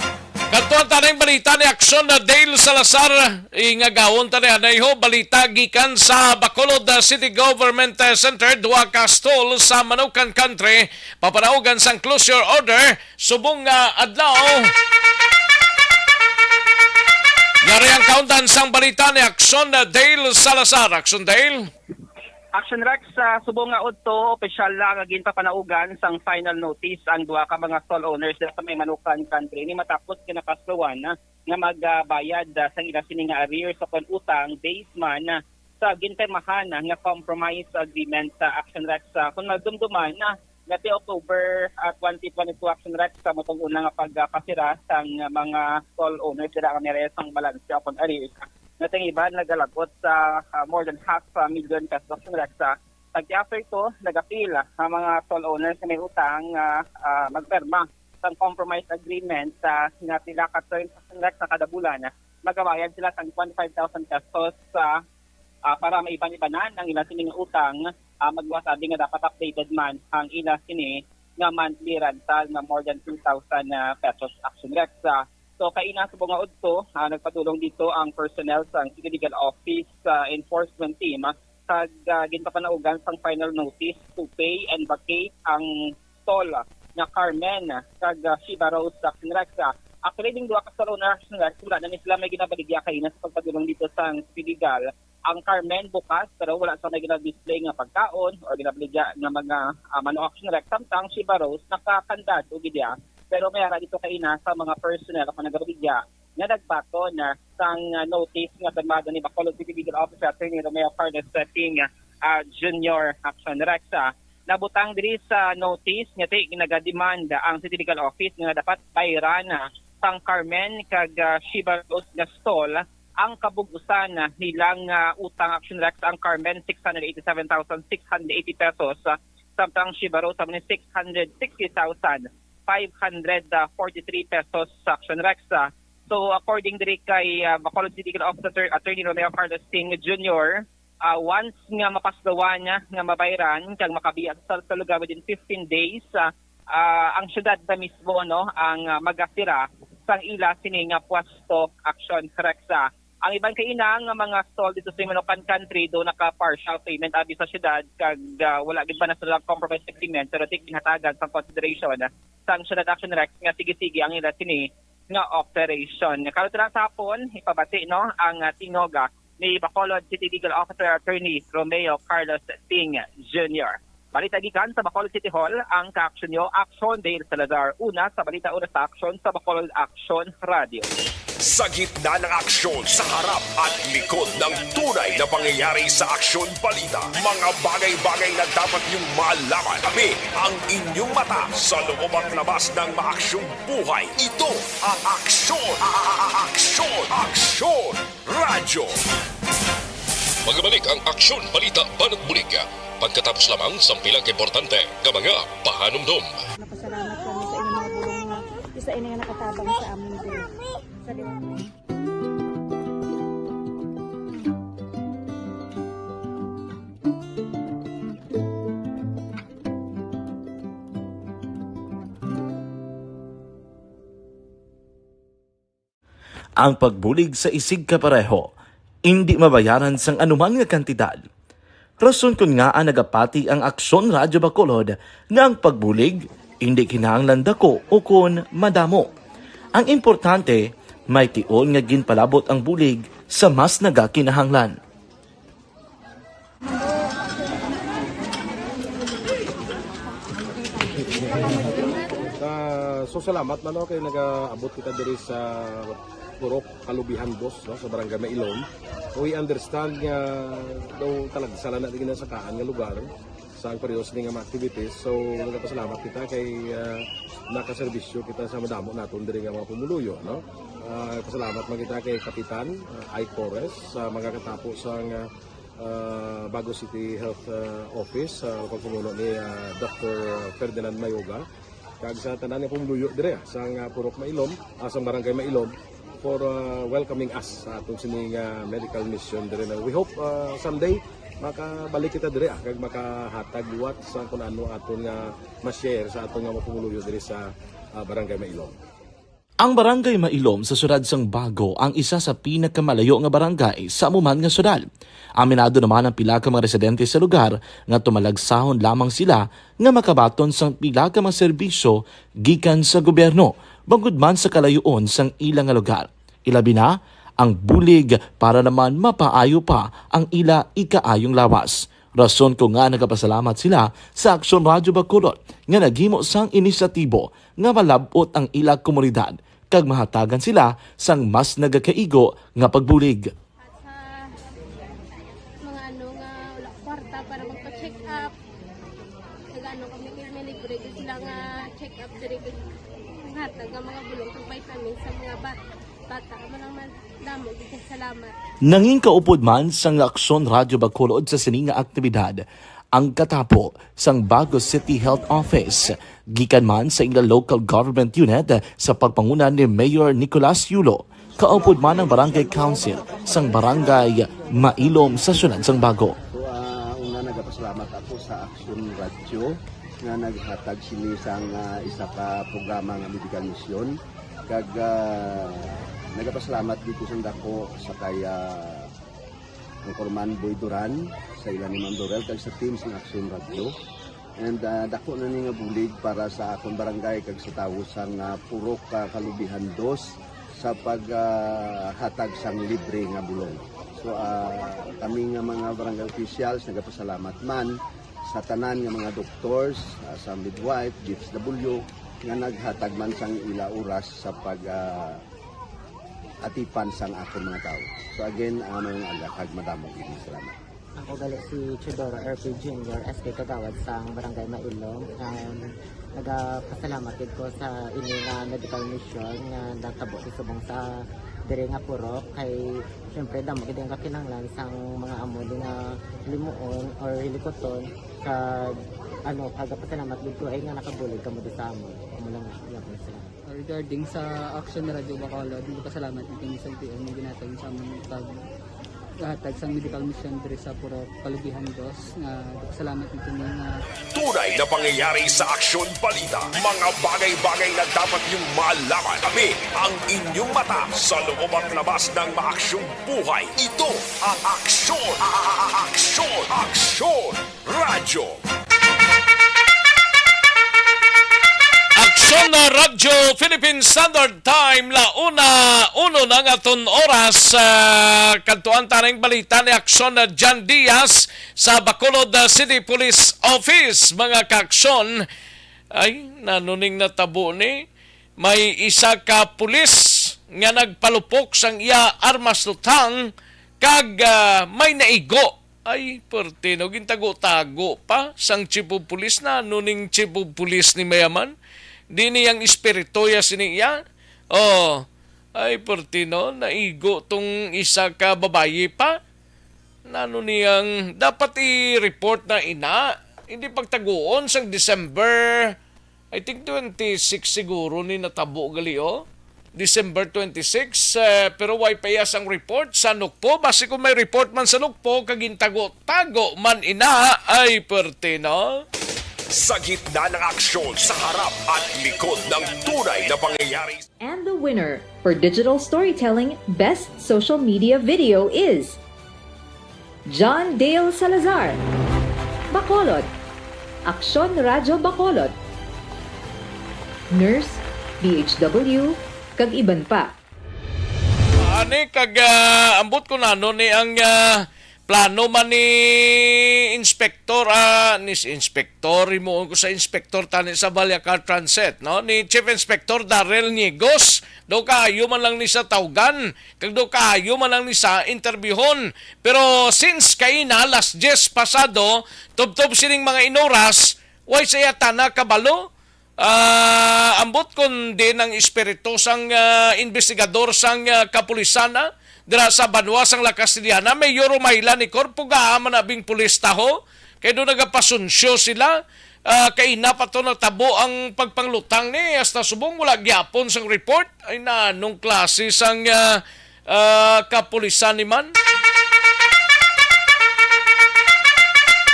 B: Kantuan tanay balita ni Aksyon na Dale Salazar, ingagawon tanay anayho balita gikan sa Bacolod City Government Center, Duaca Stall sa Manukan Country, papanaugan sang closure order, subong adlaw. Yari ang kauntan sang balita ni Aksyon na Dale Salazar. Aksyon Dale.
G: Action Rex sa subong nga udto opisyal na gagin papanaugan sang final notice ang duha ka mga stall owners sa may Manukan Country ni matapos kinakasluan nga magbayad sa ila sini nga arrears sa utang based man sa ginpirmahan nga compromise agreement sa Action Rex kung magdumduman ngati October 2022 Action Rex sa motong una nga pagpasira sang mga stall owners sila nga mere sang balance upon arrears. Nating iba nagalagot sa more than $500,000 pesos ng Rexa. After ito, nag-appeal ang mga stall owners na may utang magperma sa compromise agreement sa sinatila terms ng Rexa kada bulan. Magabayad sila ng 25,000 pesos para maiban-ibanan ang ilang sining utang. Magwasabi nga dapat updated man ang ilang sini nga monthly rental na more than 2,000 pesos Action Rexa. So kaina sa bunga udto, nagpadulong dito ang personnel sa City Legal Office enforcement team kag ginpapanaugan sang final notice to pay and vacate ang stall na Carmen kag Shiba Rose sa Rexa. Actually, ding duha ka stall owners na wala na sila may ginabaligya kaina sa pagpadulong dito sa City Legal. Ang Carmen bukas pero wala sa may ginadisplay nga pagkaon o ginabaligya nga mga manu Action Rex. Samtang Shiba Rose nakakandado gidya. Pero mayara dito kaina sa mga personnel o panagabigya na nagbato na sang notice nga pagmado ni Bacolod City Legal Officer Attorney Romeo Carlos Setting Junior Action Rexa. Nabutang diri sa notice nga ginag-demand ang City Legal Office nga dapat bayran sang Carmen kag Shiba Rose nga stall ang kabugusan nilang utang Action Rexa. Ang Carmen 687,680 pesos, samtang Shiba Rose 660,543 pesos sa Action Rexa. So according diri kay Bacolod City Legal Officer Attorney Romeo Carlos Ting Jr., once nga mapaslawan niya nga mabayran kag makabiya sa lugar within 15 days ang syudad na mismo no ang magasira sang ila sining pwesto action reksa. Ang ibang kainang mga stall dito sa Manokan Country do naka partial payment abi sa syudad kag wala gid pa na sila compromise agreement pero tik ginhatagan sa consideration sang syudad action rex nga sige-sige ang ila sini nga operation. Karon sa hapon ipabati no ang tinoga ni Bacolod City Legal Officer Attorney Romeo Carlos Sting Jr. Balita gikan sa Bacolod City Hall ang ka-action nyo, Action Dale Salazar. Una sa balita una sa action sa Bacolod Action Radio.
A: Sa gitna ng aksyon, sa harap at likod ng tunay na pangyayari sa Aksyon Balita. Mga bagay-bagay na dapat niyong malaman. Kami ang inyong mata sa loob at labas ng maaksyong buhay. Ito ang Aksyon! Aksyon! Aksyon! Radyo! Magbalik ang Aksyon Balita Banat Bulig. Pagkatapos lamang sa pilang importante ng mga pahanumdum.
U: Napasalamat kami sa inyong mga bulong na isa inyo nga nakatabang sa amin din. Sa liwanag.
E: Ang pagbulig sa isig kapareho, hindi mabayaran sang anuman nga kantidad. Rason kun nga ang nagapati ang Aksyon Radyo Bacolod nga ang pagbulig hindi kinahanglan dako o kun madamo. Ang importante, may tion nga ginpalabot ang bulig sa mas nagakinahanglan.
V: So salamat man kay nagaabot kita diri sa Purok Kalubihan Dos no, sa Barangay Mailom. We understand nga daw talaga sala na din sa kaan nga lugar sa periodos ning mga activities. So nagapasalamat kita kay nakaserbisyo kita sa madamo naton diri nga mga pumuluyo no. Pasalamat man kita kay Kapitan Ike Torres sa mga katapos sang Bago City Health Office sa pagpumuno ni Dr. Ferdinand Mayoga kag sa tanan nga pumuluyo dire sa Purok Mailom, sa Barangay Mailom for welcoming us sa atong sining medical mission dire. We hope someday makabalik kita dire kag makahatag liwat sa kun ano aton nga ma-share sa aton nga mapumuluyo dire sa Barangay Mailom.
E: Ang Barangay Mailom sa syudad sang Bago ang isa sa pinakamalayo nga barangay sa amuman nga syudad. Aminado naman ang pila ka mga residente sa lugar nga tumalagsahon lamang sila nga makabaton sang pila ka mga serbisyo gikan sa gobyerno bangod man sa kalayoon sang ilang nga lugar. Ilabi na ang bulig para naman mapaayo pa ang ila ikaayong lawas. Rason ko nga nagapasalamat sila sa Aksyon Radyo Bacolod nga naghimo sang inisyatibo nga malabot ang ila komunidad kag mahatagan sila sang mas nagakaigo nga pagbulig.
W: Mga ano nga wala kwarta para magpa-check up. Nagano kami kay libre sila nga check up diri hatag nga mga bulong ng vitamin sa mga bata man damo gid salamat.
E: Nanging kaupod man sang Aksyon Radyo Bacolod sa sining nga aktibidad ang katapo sang Bago City Health Office gikan man sa ilang local government unit sa pagpanguna ni Mayor Nicolas Yulo. Kaupod man ang Barangay Council sang Barangay Mailom sa syudad sang Bago.
X: So una nagapasalamat ako sa Aksyon Radyo nga naghatag sini sang isa ka programa nga medical mission kag nagapasalamat dito sa dako sa kaya ang Corman Boy Duran sa ilan ni Ma'am Dorel kag sa team sa Aksyon Radyo. And dako na ni nga bulig para sa akong barangay kag sa tawo sang Purok Kalubihan Dos sa paghatag sang libre nga bulong. So kami nga mga barangay officials nagapasalamat man sa tanan nga mga doctors, sa midwife, DFW nga naghatag man sang ila oras sa pag atipan sang akong mga tao. So again, mga agakag madamo gid salamat.
Y: Ako gali si Chidoro RP Jr. SK Kagawad sa Barangay Mailom. Nagapasalamat ko sa inyo nga medical mission nga natabo subong sa diri nga Purok kay syempre damo gid ang kakinahanglan sang mga amuli nga limuon or hilikoton kag ano pagapasalamat gid ko ay nga nakabulig kamo sa amon. Amo lang gyapon sila.
Z: Regarding sa Aksyon Radyo Bacolod, pasalamat natin sa PM na ginatag sa aming
D: tagsang medical mission diri sa Purok Kalubihan Dos nga salamat nito nga
A: Tunay na pangyayari sa Aksyon Balita. Mga bagay-bagay na dapat niyong malaman. Kami ang inyong mata sa loob at labas ng maaksyong buhay. Ito ang Aksyon! Aksyon! Aksyon! Radyo!
B: Aksyon na Radyo Philippine Standard Time uno ng aton oras kantuan tanang balita ni Aksyon na John Diaz sa Bacolod City Police Office. Mga kaaksyon ay nanuning natabo ni may isa ka pulis nga nagpalupok sang iya armas lutang kag may naigo ay pertino gintago-tago pa sang chief of police na nuning chief of police ni Mayaman. Di niyang espiritoya siniya. Oh, ay pertino, naigo tong isa ka babayi pa. Nano niyang dapat i-report na ina. Hindi pagtaguon sang December, I think 26 siguro ni natabo gali oh. December 26, pero way payas ang report sa Nukpo. Basi kung may report man sa Nukpo, kagintago-tago man ina ay pertino.
A: Sa gitna ng aksyon, sa harap at likod ng tunay na pangyayari.
H: And the winner for Digital Storytelling Best Social Media Video is John Dale Salazar, Bacolod, Aksyon Radyo Bacolod, Nurse, DHW, kag iban pa.
B: Ani kag ambot ko na no ni ang plano man ni inspector mo ko sa inspector tani sa Balyacar Transit no ni Chief Inspector Darrell Niegos do kaayo man lang ni sa tawgan kag do kaayo man lang ni sa interbyuhon pero since kay na last 10 pasado tubtob sining mga inoras way saya tana kabalo ambot kon din ang espiritu sang investigador sang kapulisana dira sa Banwa sang La Castellana may Yoro Mayla ni Corpo gaaman abing pulis taho kay do nagapasunsyo sila kay napato na tabo ang pagpanglutang ni hasta subong wala gyapon sang report ay nanong klase sang kapulisan ni man.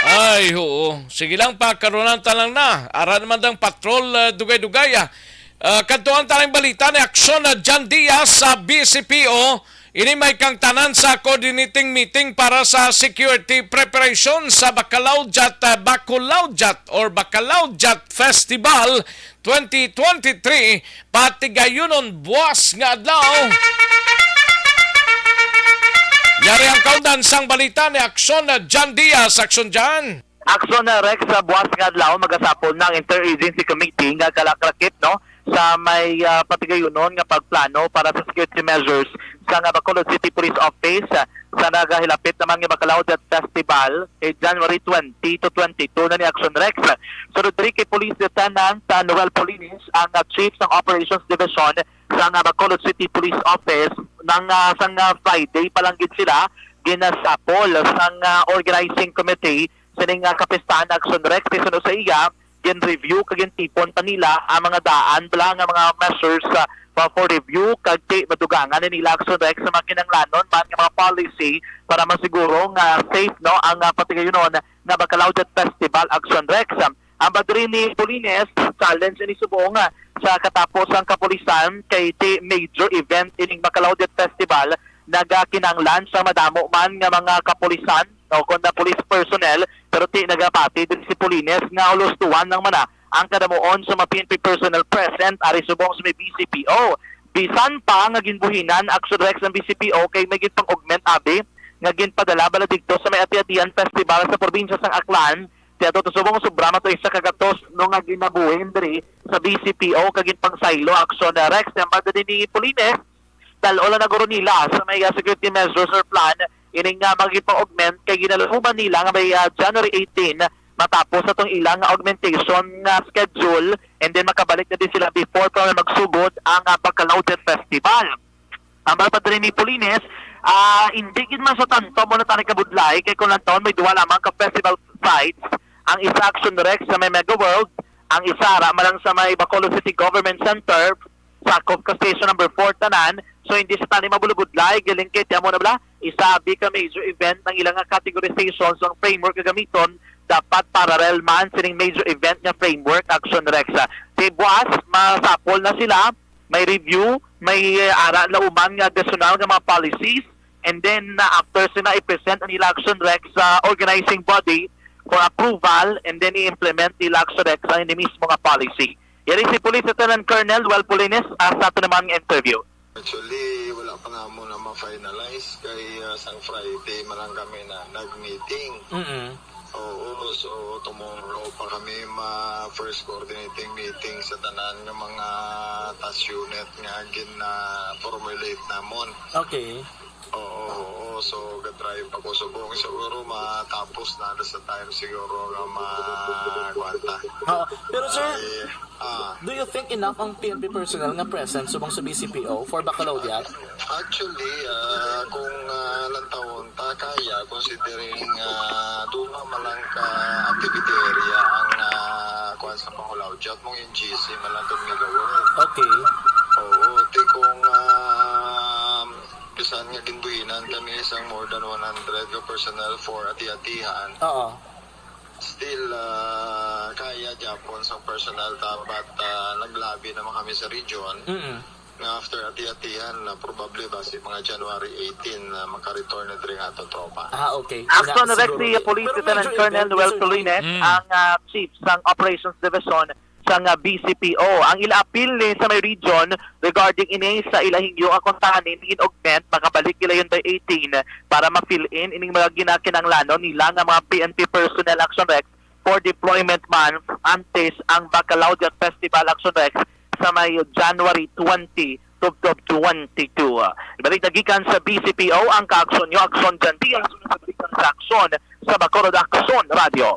B: Ay, oo. Sige lang pa, karunan talang na. Ara naman ng patrol, dugay-dugay. Kantuan talang balita ni Aksyon na John Diaz sa BCPO. Ini may kang tanan sa coordinating meeting para sa security preparation sa Bacalaujat Festival 2023. Patigayunon buwas nga adlaw. Yari ang kaundan sang balita ni Aksyon na John Diaz. Aksyon John.
O: Aksyon na Rex sa buwas nga adlaw magasapon ng Interagency Committee nga kalakrakip no sa may patigayunon nga pagplano para sa security measures sa nga Bacolod City Police Office sa nagahilapit naman nga Bacalaujat Festival January 20 to 22 na ni Aksyon Rex. Sunod diri kay Police Lieutenant Noel Polinis ang Chief ng Operations Division sa nga Bacolod City Police Office nang sang Friday palanggit sila ginasapol sang organizing committee sining kapistahan Aksyon Rex sunod sa iya gin-review kag gin-tipon pa nila ang mga daan bala nga mga measures for review kag madugangan nila Aksyon Rex sa makinanglanon man nga mga policy para masiguro nga safe no ang patigayunon nga Bacalaujat Festival Aksyon Rex. Ang badri ni Polines challenge ni subong sa katapos ang kapulisan kay major event ining Bacalaujat Festival nagakinanglan sa madamo man nga mga kapulisan o kung na police personnel pero nagapati din si Polines nga ulustuan ng mana ang kadamuon sa mga PNP personnel present ari subong sa may BCPO. Bisan pa nga ginbuhinan Aksyon Rex ng BCPO kay may pang-augment abi nga ginpadala bala dito sa may Ati-Atian Festival sa probinsya sang Aklan. Tiya to subong sobra to isa kagatos no nga ginabuhin diri sa BCPO kagin pang saylo Aksyon Rex ng banda din ni Polines dalola na guro nila sa may security measures or plan ining nga magipang-augment kay ginaluman nila nga may January 18 matapos atong ilang augmentation nga schedule and then makabalik na din sila before pa magsugod ang Bacalaujat Festival. Ang mga ni Polines hindi gid man sa tanto mo na tani kabudlay kay kung lang taon may duwa lamang ka festival sites. Ang isa Aksyon Rex sa may Mega World, ang isa ra malang sa may Bacolod City Government Center, sakop ka station number 4 tanan. So hindi sa tani mabulubudlay, galingkit mo na bala, isabi ka major event ng ilang categorization sa framework gagamiton, dapat parallel man sining major event nga framework Action Rexa. Si buwas, masapol na sila, may review, may ara lauman nga additional nga mga policies, and then after sila i-present ang ila Action Rex sa organizing body for approval, and then i-implement nila Action Rex ang mismo nga policy. Yan si Police Lieutenant Colonel Well Pulinis sa ito naman ng interview.
F: Actually, wala pa nga muna ma-finalize kay sang Friday man lang kami na nag-meeting. Oo, so tomorrow pa kami first coordinating meeting sa tanan ng mga task unit nga gina-formulate namon.
E: Okay.
F: Oo, so ga-drive ako subong siguro matapos na sa time siguro nga magwanta.
E: Pero sir, do you think enough ang PNP personnel nga present subong sa BCPO for Bacolod?
F: Actually, kung lantawon ta kaya considering doon malang ka activity area ang kuan sa Bacolod mong yung GC malang gawin.
E: Okay.
F: Oo, di kung bisan nga ginbuhinan kami isang more than 100 ka personnel for ati-atihan.
E: Oo.
F: Still, kaya Japon sa personnel dapat naglabi naman kami sa region. Nga after ati-atihan, probably ba si mga January 18 makareturn na rin ato tropa.
E: Okay.
O: Action Rex si Police Lieutenant Colonel Noel Pulinis, ang Chief ng Operations Division sa BCPO. Ang ila-appeal ni sa may region regarding ini sa ilahing yung akontahanin in augment, makabalik ila yun by 18 para ma-fill in ining mga ginakinanglano nila nga mga PNP Personnel Action Rex for deployment month antes ang Bacolod Festival Action Rex sa may January 20 to 22. Ibalik nagikan sa BCPO ang ka-aksyon nyo, Aksyon Jantian, sunod sa aksyon sa Bacolod Aksyon Radio.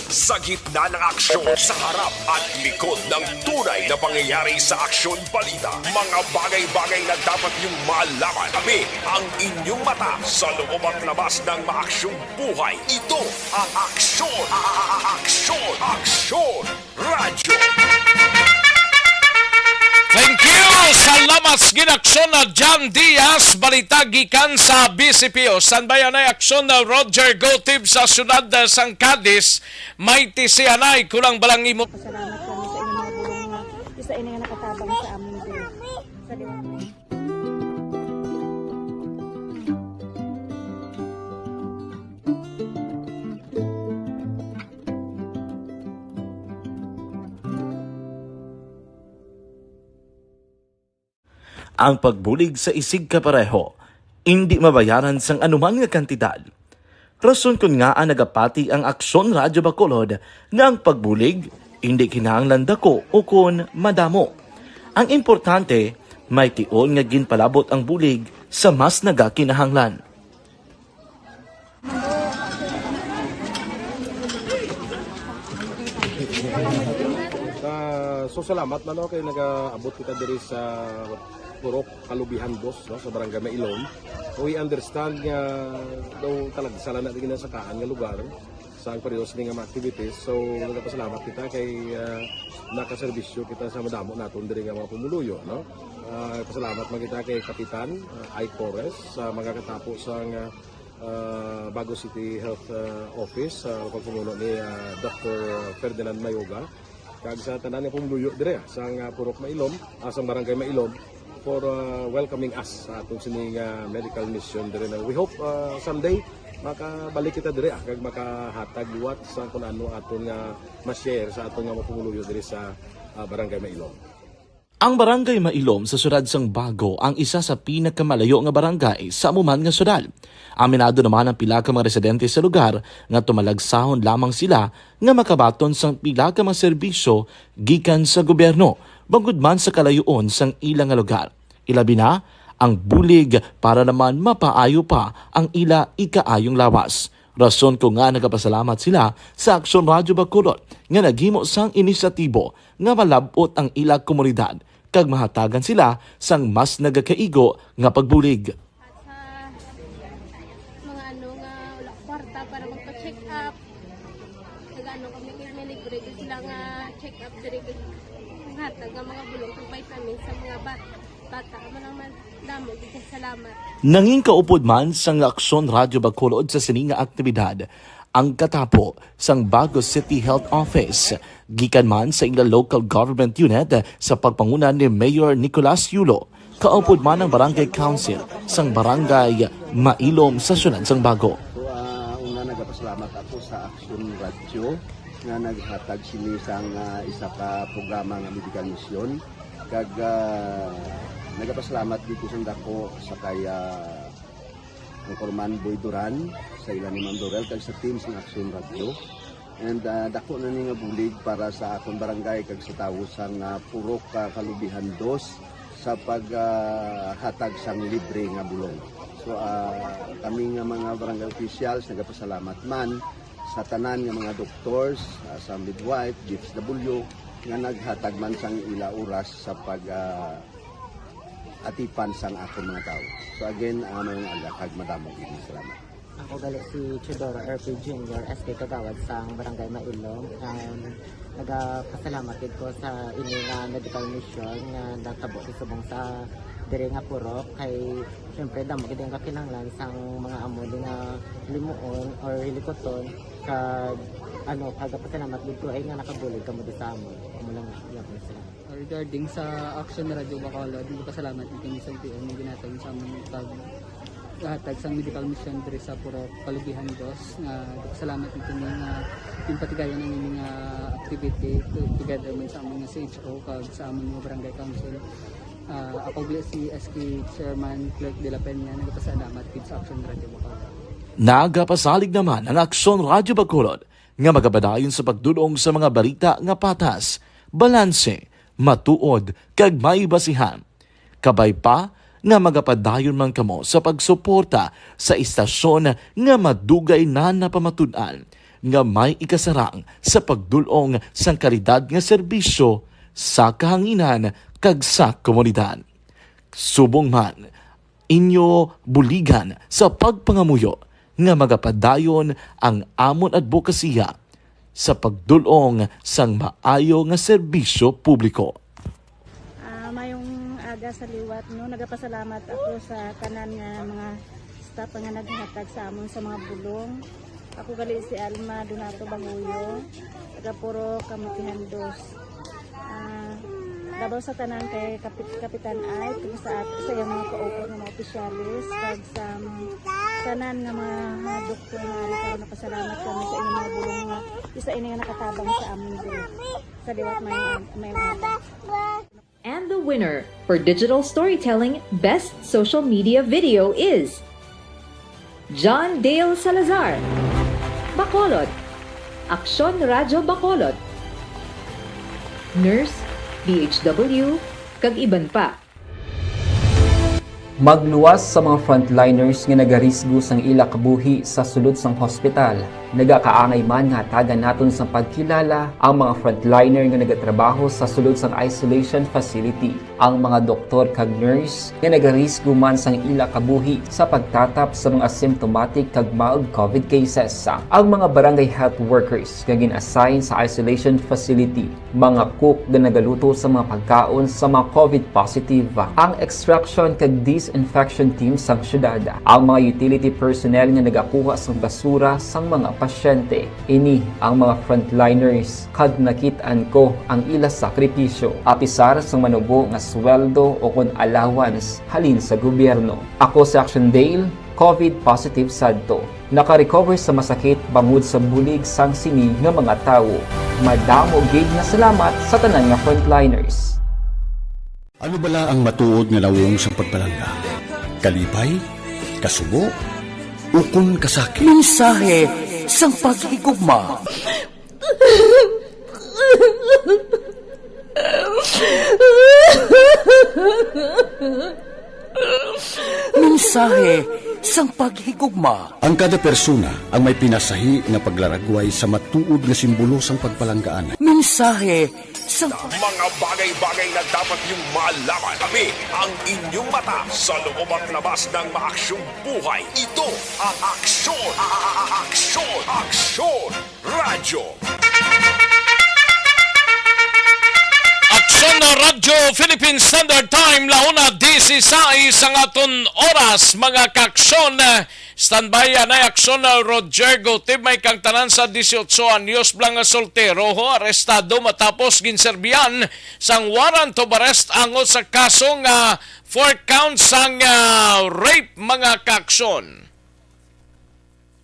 A: Sa gitna ng aksyon, sa harap at likod ng tunay na pangyayari sa Aksyon Balita, mga bagay-bagay na dapat niyong malaman. Kami ang inyong mata sa loob at labas ng maaksyong buhay. Ito ang Aksyon! Aksyon! Aksyon! Radyo!
B: Thank you! Salamat sa ginaksyon na John Diaz, balita gikan sa BCPO. San ba yan ay aksyon na Roger Gotib sa syudad sang Cadiz? May tisianay, kulang balang imo.
U: Pasalamat kami sa inyong mga bulong na isa inyo nga nakatabang sa amin din. Sa liwanag.
E: Ang pagbulig sa isig kapareho, hindi mabayaran sang anuman nga kantidad. Rason kun nga ang nagapati ang Aksyon Radyo Bacolod nga ang pagbulig, hindi kinahanglan dako o kun madamo. Ang importante, may tion nga ginpalabot ang bulig sa mas nagakinahanglan.
V: So salamat man kay nag-abot kita diri sa Purok Kalubihan Boss sa Barangay Mailom. We understand nga daw talaga sala na din sa kaan nga lugar sa periodos ning mga activities. So nagpasalamat kita kay nakaserbisyo kita sa madamo naton diri nga mga pumuluyo, no. Pasalamat man kita kay Kapitan I. Torres sa mga katapos sang Bago City Health Office sa pagpumuno ni Dr. Ferdinand Mayoga. Kag sa tanan nga pumuluyo dire sa Purok Mailom, sa Barangay Mailom for welcoming us sa atong sining medical mission dire. We hope someday makabalik kita dire kag makahatag liwat sa kun ano aton nga ma-share sa aton nga pumuluyo dire sa Barangay Mailom.
E: Ang Barangay Mailom sa syudad sang Bago ang isa sa pinakamalayo nga barangay sa amuman nga syudad. Aminado naman ang pila ka mga residente sa lugar nga tumalagsahon lamang sila nga makabaton sang pila ka mga serbisyo gikan sa gobyerno bangod man sa kalayoon sang ilang nga lugar. Ilabi na ang bulig para naman mapaayo pa ang ila ikaayong lawas. Rason ko nga nagapasalamat sila sa Aksyon Radyo Bacolod nga naghimo sang inisyatibo nga malabot ang ila komunidad kag mahatagan sila sang mas nagakaigo nga pagbulig.
W: Mga ano nga wala kwarta para magpa-check up. Kag ano kami libre sila nga check up dire panghatag ang mga bulong ng vitamin sa mga bata. Manang damo, salamat.
E: Nanging kaupod man sang Aksyon Radyo Bacolod sa sininga aktibidad ang katapo sang Bago City Health Office. Gikan man sa ilang local government unit sa pagpanguna ni Mayor Nicolas Yulo. Kaupod man ang Barangay Council sang Barangay Mailom sa syudad sang Bago.
X: So, una nagapasalamat ako sa Aksyon Radio nga naghatag sini sang isa ka programa nga medical mission. Kag nagapasalamat dito sa dako sa kaya ang Corman Boy Duran sa ilan ni Ma'am Dorel kag sa team sa Aksyon Radio. And dako na ni nga bulig para sa akong barangay kag sa tawo sang Purok Kalubihan 2 sa paghatag sang libre nga bulong. So kami nga mga barangay officials nagapasalamat man sa tanan nga mga doctors, sa midwife, DFW nga naghatag man sang ila oras sa pag atipan sang akong mga tao. So again, may agakag madamo gid salamat.
Y: Ako gali si Chidoro RP Jr. SK Kagawad sa Barangay Mailom. Nagapasalamat ko sa ini nga medical mission nga natabo subong sa diri nga Purok kay syempre damo gid ang kakinahanglan sang mga amuli nga limuon or hilikoton kag pagpasalamat dito ay nga nakabulig kamo sa amon. Amo lang gyapon sila.
D: Regarding sa Aksyon Radyo Bacolod, nagpasalamat kami sa LTO nga ginatag sa amon hatag sang medical mission diri sa Purok Kalubihan 2 nga salamat nito nga yung patigayon ng mga activity together man sa among CHO kag sa among mga barangay council. Ako si SK Chairman Clerk de la Peña nagpasalamat kid sa Aksyon Radio Bacolod.
E: Nagapasalig naman ang Aksyon Radyo Bacolod nga magabadayon sa pagdulong sa mga balita nga patas, balanse, matuod kag may basihan. Kabay pa nga magapadayon man kamo sa pagsuporta sa istasyon nga madugay na napamatud-an nga may ikasarang sa pagdulong sang kalidad nga serbisyo sa kahanginan kag sa komunidad. Subong man inyo buligan sa pagpangamuyo nga magapadayon ang amon advokasya sa pagdulong sang maayo nga serbisyo publiko.
U: Mayong aga sa liwat, no, nagapasalamat ako sa tanan nga mga staff nga naghatag sa amon sa mga bulong. Ako gali si Alma Donato Banguyo, taga Puro Kamutihan 2. Dabaw sa tanan kay Kapitan Ay, kung sa iyang mga ka-open ng mga opisyalis, kag sa tanan nga mga doktor nga rin karon napasalamat kami sa inyong mga bulong nga isa ini nga nakatabang sa amin diri. Sa liwat may aga.
H: And the winner for Digital Storytelling Best Social Media Video is John Dale Salazar, Bacolod, Aksyon Radyo Bacolod, Nurse, DHW, kag iban pa.
P: Magluwas sa mga frontliners nga nagarisgo sang ila kabuhi sa sulod sang hospital. Nagakaangay man nga tagan naton sa pagkilala ang mga frontliner nga nagatrabaho sa sulod sang isolation facility. Ang mga doktor kag nurse nga nagarisgo man sang ila kabuhi sa pagtatap sa mga asymptomatic kag mild COVID cases. Ang mga barangay health workers nga gin-assign sa isolation facility, mga cook nga nagaluto sa mga pagkaon sa mga COVID positive, ang extraction kag disinfection team sang syudad, ang mga utility personnel nga nagakuha sang basura sang mga pasyente. Ini ang mga frontliners kag nakit-an ko ang ila sakripisyo apisar sang manubo nga sweldo o kun allowance halin sa gobyerno. Ako si Action Dale, COVID positive sadto. Naka-recover sa masakit bangod sa bulig sang sini nga mga tawo. Madamo gid na salamat sa tanan nga frontliners.
T: Ano bala ang matuod nga lawong sa pagpalangga? Kalipay? Kasubo? Ukon kasakit?
C: Mensahe sang paghigugma. Mensahe sang paghigugma.
T: Ang kada persona ang may pinasahi na paglaragway sa matuod nga simbolo sang pagpalanggaan.
C: Mensahe sang
A: mga bagay-bagay na dapat niyong malaman. Kami ang inyong mata sa loob at labas ng maaksyong buhay. Ito ang Aksyon! Aksyon! Aksyon! Radyo!
B: Aksyon na Radyo Philippine Standard Time, launa 16 sa aton oras, mga kaksyon. Standby na aksyon na Roger Gotib, may kang tanan sa 18 anyos blang soltero ho, arestado matapos ginserbihan sang warrant of arrest angot sa kasong 4 counts sang rape, mga kaksyon.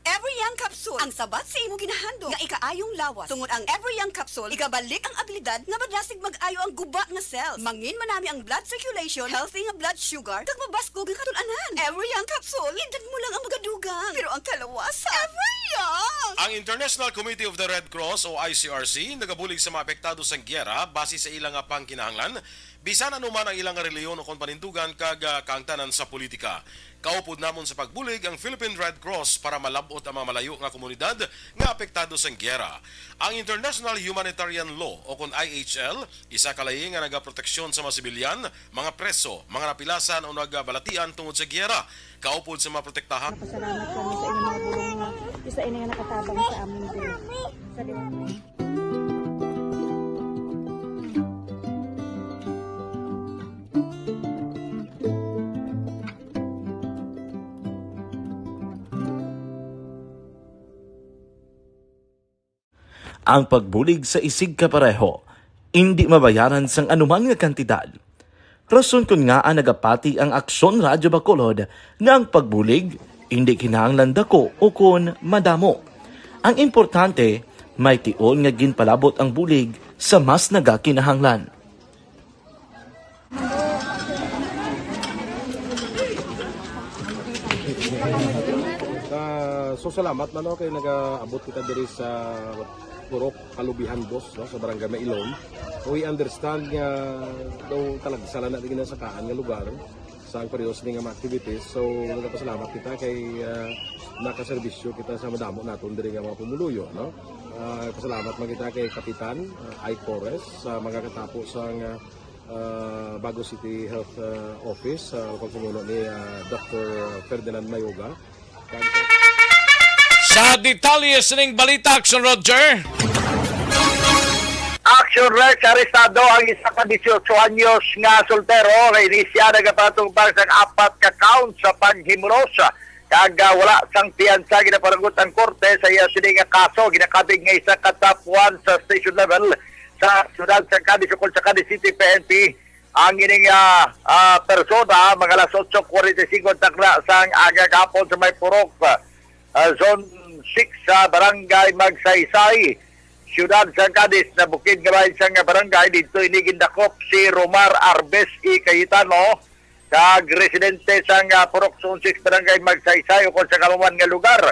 I: Every Young Capsule ang sabat sa imo ginahandog nga ikaayong lawas. Tungod ang Every Young Capsule, igabalik ang abilidad nga madlasig mag-ayo ang guba nga cells. Mangin manami ang blood circulation, healthy nga blood sugar, tag mabaskog ang katun-anan. Every Young Capsule, hindag mo lang ang magadugang. Pero ang kalawas, Every Young!
J: Ang International Committee of the Red Cross o ICRC nagabulig sa mga apektado sa gyera base sa ilang pangkinahanglan bisan anuman ang ilang reliyon o kon panindugan kag kaangtanan sa politika. Kaupod namon sa pagbulig ang Philippine Red Cross para malabot ang mga malayo nga komunidad nga apektado sa gyera. Ang International Humanitarian Law o kon IHL, isa kalayi nga nagaproteksyon sa mga sibilyan, mga preso, mga napilasan o nagabalatian tungod sa gyera. Kaupod sa mga protektahan.
U: Pasalamat kami sa inyong mga bulong nga isa ini nga nakatabang sa amin din. Sa
E: Ang pagbulig sa isig kapareho, hindi mabayaran sang anuman nga kantidad. Rason kun nga ang nagapati ang Aksyon Radyo Bacolod nga ang pagbulig hindi kinahanglan dako o kun madamo. Ang importante, may tion nga ginpalabot ang bulig sa mas nagakinahanglan.
V: So salamat na kay nagaabot kita diri sa Purok Kalubihan Boss sa Barangay Mailon. We understand nga daw talaga sala na din sa kaan nga lugar sa periodos ni nga activities. So nagapasalamat kita kay nakaserbisyo kita sa madamo naton diri nga mga pumuluyo, no. Pasalamat man kita kay Kapitan I. Torres sa mga katapos sang Bago City Health Office sa pagpumuno ni Dr. Ferdinand Mayoga.
B: Sa detalye sining balita, Action Roger.
O: Action Rex, arestado ang isa ka 18 anyos nga soltero nga inisya nagapatungpang sa 4 ka count sa paghimuros. Kag wala sang piyansa ginaparangot ang korte sa iya sining nga kaso ginakabig nga isa ka top 1 sa station level sa siyudad sa Cadiz o sa Cadiz City PNP. Ang ining persona mga alas 8:45 takla sang aga kapon sa may Purok Zone 6 sa Barangay Magsaysay, siyudad sa Cadiz na bukid gabay sa barangay. Dito inigindakop si Romar Arbes I. Cayetano, kag residente sa Purok Zone 6 Barangay Magsaysay o sa kamuman nga lugar.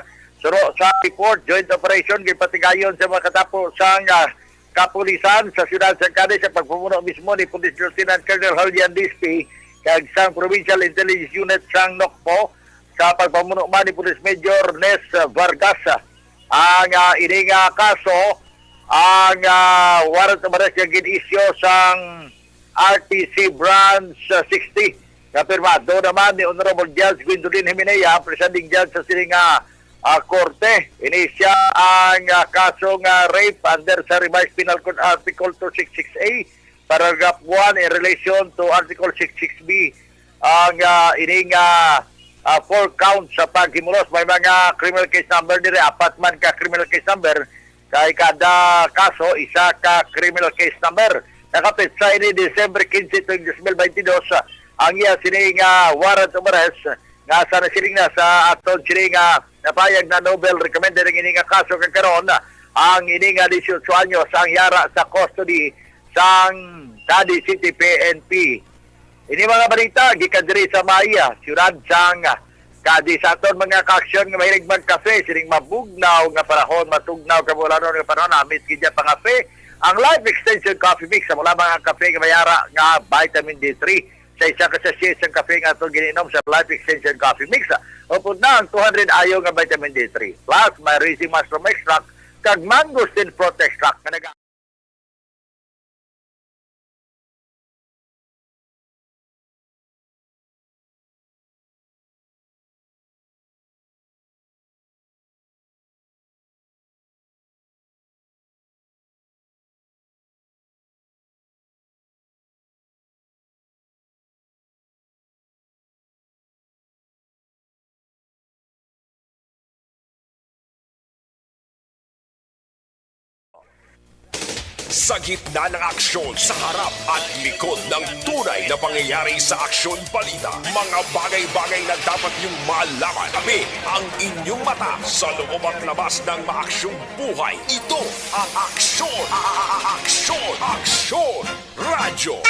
O: Suro sa report, joint operation gipatigayon sa mga katapo sa kapulisan sa siyudad sa Cadiz sa pagpumuno mismo ni Police Lieutenant Colonel Julian Dispi kag sang Provincial Intelligence Unit sang NOCPO sa pagpamuno man ni Police Major Nes Vargas. Ang ining kaso, ang warrant of arrest nga gin-issue sang RTC Branch 60. Kapirmado naman ni Honorable Judge Gwendolyn Jimenea, presiding judge sa sining korte. Inisya ang kaso nga rape under sa Revised Penal Code Article 266A, paragraph 1 in relation to Article 66B. Ang ining 4 counts sa paghimulos. May mga criminal case number dire, 4 man ka criminal case number. Kay kada kaso, isa ka criminal case number. Nakapit sa ini December 15, 2022, ang iya sining warrant of arrest nga sa nasiling na sa aton sining napayag na Nobel recommended ang ini kaso kagkaroon ang ini 18 anyos ang yara sa custody sang Cadiz City PNP. Ini mga balita gikan diri sa Maya, siyudad sang Cadiz. Aton mga ka-aksyon nga mahilig mag-kafe, sining mabugnaw nga panahon, matugnaw kabulanon nga panahon, amit gidya pa kafe. Ang Life Extension Coffee Mix sa mula mga kafe nga mayara nga vitamin D3 sa isa ka sachet ng kafe nga itong gininom sa Life Extension Coffee Mix. Upod na ang 200 ayaw nga vitamin D3. Plus, may Rizzi Mushroom Extract kag Mangosteen Fruit Extract na
A: Sa gitna ng aksyon, sa harap at likod ng tunay na pangyayari sa Aksyon Balita. Mga bagay-bagay na dapat niyong malaman. Kami ang inyong mata sa loob at labas ng maaksyong buhay. Ito ang Aksyon! Aksyon! Aksyon! Radyo!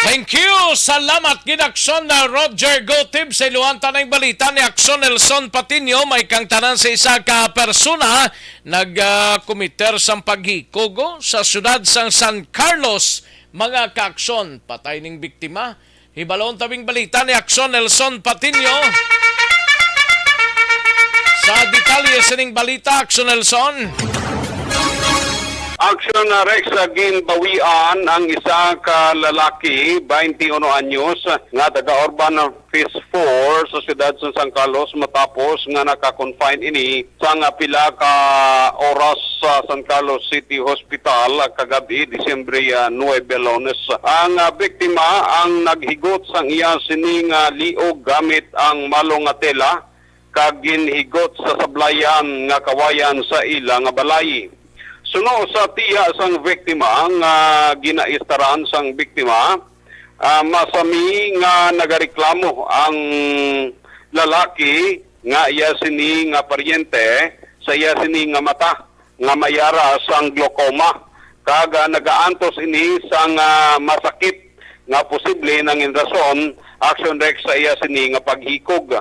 B: Thank you! Salamat ginaksyon na Roger Gotib sa iluhan tanang balita ni Akson Nelson Patinio. May kang tanan sa isa ka persona nag-kumiter sang paghikogo sa syudad sang San Carlos. Mga kaaksyon, patay ning biktima. Hibalon tabing balita ni Akson Nelson Patinio. Sa detalye sa ning balita, Akson Nelson.
K: Aksyon na Rex ginbawian ang isa ka lalaki, 21 anyos, nga taga Urban Phase 4 sa siyudad sa San Carlos matapos nga naka-confine ini sa nga pila ka oras sa San Carlos City Hospital kagabi, Disyembre 9, Lunes. Ang biktima ang naghigot sang iya sining liog gamit ang malong nga tela kag ginhigot sa sablayan nga kawayan sa ila nga balay. Suno sa tiya sang biktima nga ginaistaran sang biktima, masami nga nagareklamo ang lalaki nga iya sini nga paryente sa iya sini nga mata nga mayara sang glaucoma kag nagaantos ini sang masakit nga posible nang inrason Action Rex sa iya sini nga paghikog.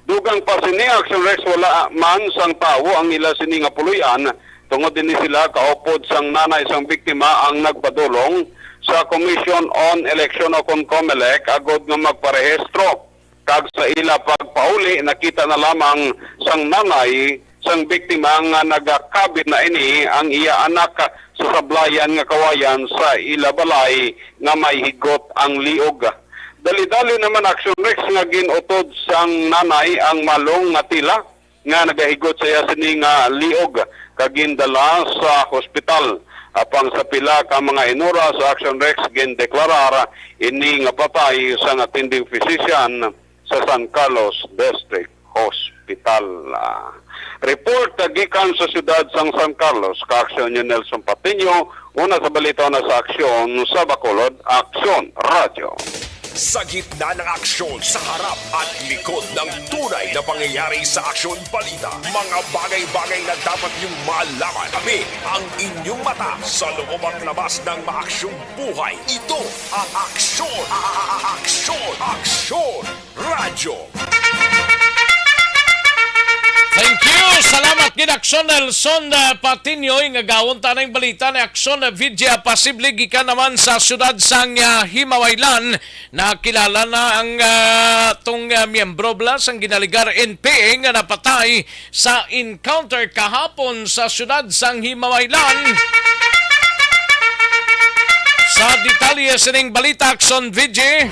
K: Dugang pa sini Action Rex wala man sang tawo ang ila sini nga puluyan. Tungod din sila kaupod sang nanay sang biktima ang nagpadulong sa Commission on Election o COMELEC agod nga magparehistro. Kag sa ila pagpauli nakita na lamang sang nanay sang biktima nga nagakabit na ini ang iya anak sa sablayan nga kawayan sa ila balay nga may higot ang liog. Dali-dali naman Action Rex nga ginutod sang nanay ang malong nga tila nga nagahigot sa iya sini nga liog kagindala sa hospital. Apang sa pila ka mga inura sa Action Rex gindeklarar ini nga patay sa attending physician sa San Carlos District Hospital. Report gikan sa siyudad sang San Carlos, ka-aksyon ni Nelson Patinio, una sa balita na sa aksyon sa Bacolod, Aksyon Radio.
A: Sa gitna ng aksyon, sa harap at likod ng tunay na pangyayari sa Aksyon Balita. Mga bagay-bagay na dapat niyong malaman. Kami ang inyong mata sa loob at labas ng maaksyong buhay. Ito ang Aksyon! Aksyon! Aksyon! Radyo!
B: Thank you! Salamat gid Akson Nelson Patinio. Nga gawon tanang balita ni Akson Vidya Pasible gikan naman sa syudad sang Himawaylan na kilala na ang tong miyembro blas ang ginaligar NPA nga napatay sa encounter kahapon sa syudad sang Himawaylan. Sa detalye sa ning balita Akson Vidya.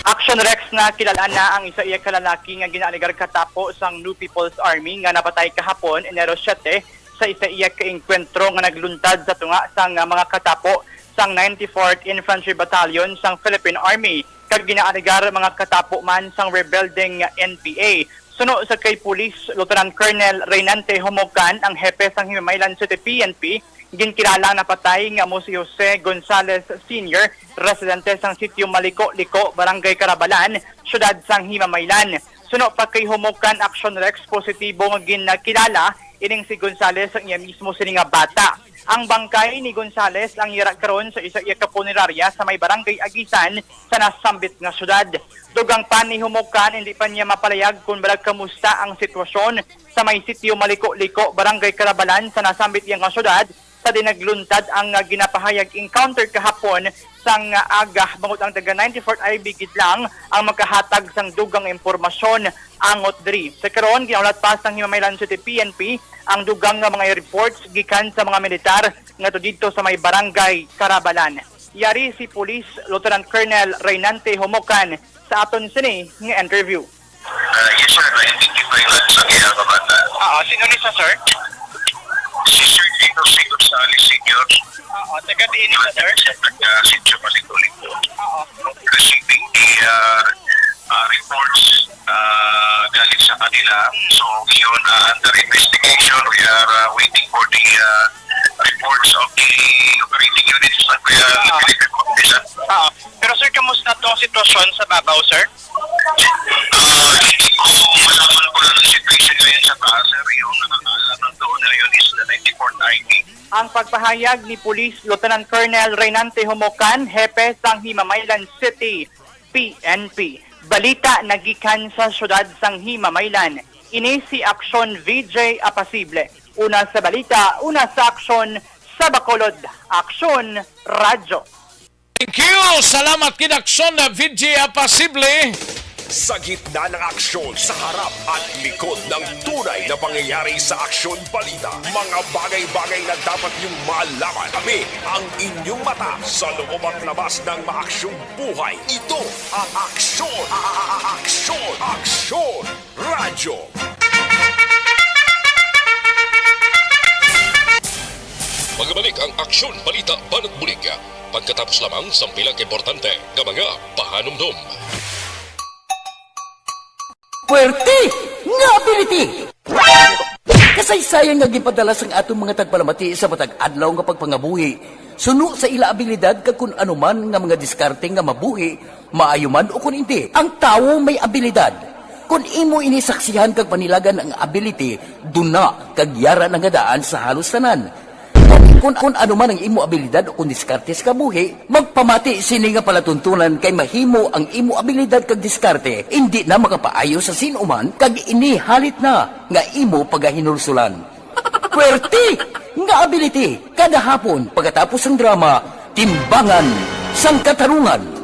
G: Action Rex na kilala na ang isa iya kalalaki nga ginaaligar katapo sang New People's Army nga napatay kahapon Enero 7 sa isa iya kaengkwentro nga nagluntad sa tunga sang mga katapo sang 94th Infantry Battalion sang Philippine Army kag ginaaligar mga katapo man sang rebelding NPA. Suno sa kay Police Lieutenant Colonel Reynante Homocan ang hepe sang Himaylan City PNP ginkilalang napatay nga mo si Jose Gonzales Sr., residente sang sitio Maliko-Liko, Barangay Carabalan, syudad sang Himamaylan. Suno pa kay Homocan Action Rex, positibo nga ginakilala ining si Gonzales ang iya mismo sini nga bata. Ang bangkay ni Gonzales ang ira karon sa isa iya kapunerarya sa may Barangay Agisan sa nasambit nga syudad. Dugang pa ni Homocan, hindi pa niya mapalayag kung balag kamusta ang sitwasyon sa may sitio Maliko-Liko, Barangay Carabalan sa nasambit iya nga syudad sa dinagluntad ang ginapahayag encounter kahapon sang aga bangot ang taga 94th IB gidlang ang magkahatag sang dugang impormasyon angot diri. Sa karon ginaulat pa sang Himamaylan City PNP ang dugang nga mga reports gikan sa mga militar ngadto dito sa may Barangay Carabalan. Yari si Police Lieutenant Colonel Reynante Homocan sa aton sini nga interview.
F: Yes sir, na-identify lang sa kaya kabata.
G: Sino ni sa sir?
F: Si Sir Dino C. Gonzales Sr.
G: Taga diin ni sa sir?
F: Taga Sitio Maliko-Liko. Receiving the
K: reports galing sa kanila. So yun, under investigation, we are waiting for the reports of the operating units ng Philippine Commission.
L: Pero sir, kamusta itong sitwasyon sa Babaw, sir?
K: Hindi ko malaman ko lang ang situation ngayon sa taas, sir. Yung nakakaalam doon ngayon is the 94th IG.
L: Ang pagpahayag ni Police Lieutenant Colonel Reynante Homocan, Hepe sang Himamaylan City, PNP. Balita nagikan sa syudad sang Himamaylan. Ini si Aksyon VJ Apasible. Una sa balita, una sa aksyon sa Bacolod. Aksyon Radyo.
B: Thank you! Salamat kinaksyon na VJ Apasible.
A: Sa gitna ng aksyon, sa harap at likod ng tunay na pangyayari sa Aksyon Balita. Mga bagay-bagay na dapat niyong malaman. Kami ang inyong mata sa loob at labas ng maaksyong buhay. Ito ang Aksyon! Aksyon! Aksyon! Radyo! Magbalik ang Aksyon Balita Banat Bulig. Pagkatapos lamang sa pilang importante ng mga pahanumdum.
C: Puwerte nga ability! Kasaysayan nga gipadala sang atong mga tagpalamati sa matag adlaw nga pagpangabuhi. Suno sa ila abilidad kag kun anuman nga mga diskarte nga mabuhi, maayo man o kun hindi. Ang tawo may abilidad. Kung imo inisaksihan kag panilagan ang ability, duna kag yara nga daan sa halos tanan. Kung ano man ang imo abilidad o kung diskarte sa kabuhi, magpamati sini nga palatuntunan kay mahimo ang imo abilidad kag diskarte, hindi na makapaayo sa sinuman kag inihalit na nga imo pagahinulsulan. Puwerte nga ability, kada hapon pagkatapos ng drama, Timbangan sang Katarungan.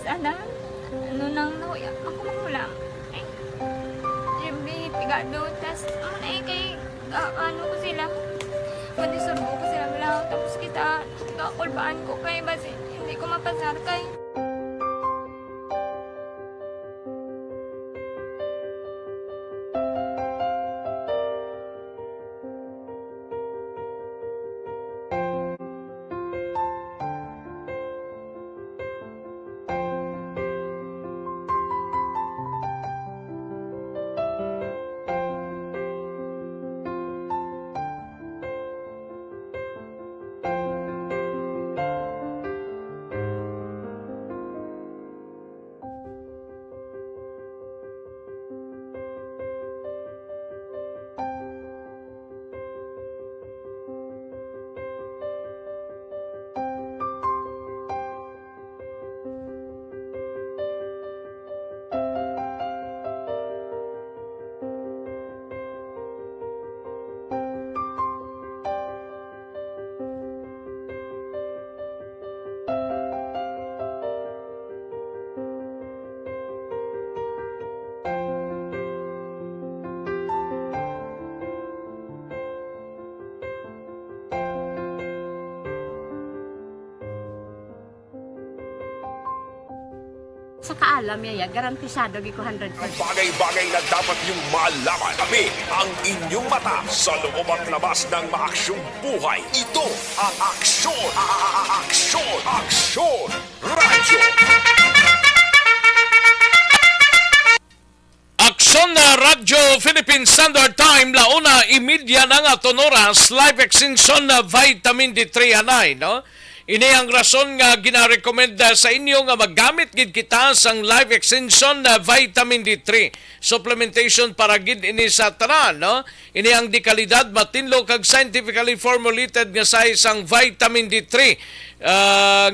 M: Sana ano nang nauya ako makulang eh siyempre pigado tas kay ano ko sila manisurbo ko sila lang tapos kita kakulbaan ko kay basi hindi ko mapasar kay
N: sa kaalam yaya, garantisado gi ko 100%.
A: Bagay-bagay na dapat niyong malaman. Kami ang inyong mata sa loob at labas ng maaksyong buhay. Ito ang Aksyon! Aksyon! Aksyon! Radyo!
B: Aksyon na Radyo Philippine Standard Time, launa imidya na nga tonoras, live extension na vitamin D3 anay, no? Ini ang rason nga ginarekomenda sa inyo nga maggamit gid kita sang live extension na vitamin D3 supplementation para gid ini sa tanan, no? Ini ang dekalidad matinlo kag scientifically formulated nga sa isang vitamin D3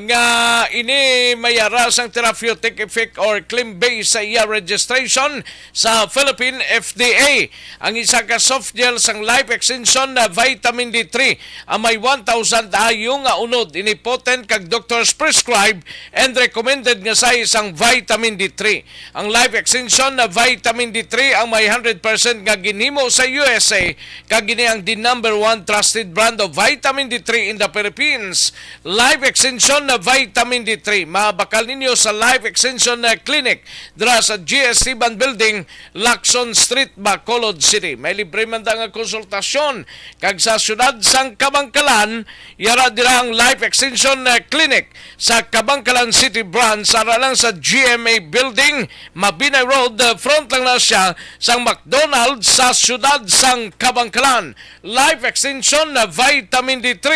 B: nga ini mayara sang therapeutic effect or claim base sa iya registration sa Philippine FDA. Ang isa ka soft gel sang life extension na vitamin D3 ang may 1,000 ayo nga unod, ini potent kag doctors prescribe and recommended nga sa isang vitamin D3. Ang life extension na vitamin D3 ang may 100% nga ginhimo sa USA kag ini ang the #1 trusted brand of vitamin D3 in the Philippines. Life live extension na vitamin D3. Mabakal ninyo sa live extension na clinic dira sa GSC Ban Building, Lacson Street, Bacolod City. May libre man nga konsultasyon. Kag sa syudad sang Kabangkalan, yara dira ang live extension na clinic sa Kabangkalan City branch, ara lang sa GMA Building, Mabinay Road, front lang na siya sang McDonald's sa syudad sang Kabangkalan. Live extension na vitamin D3.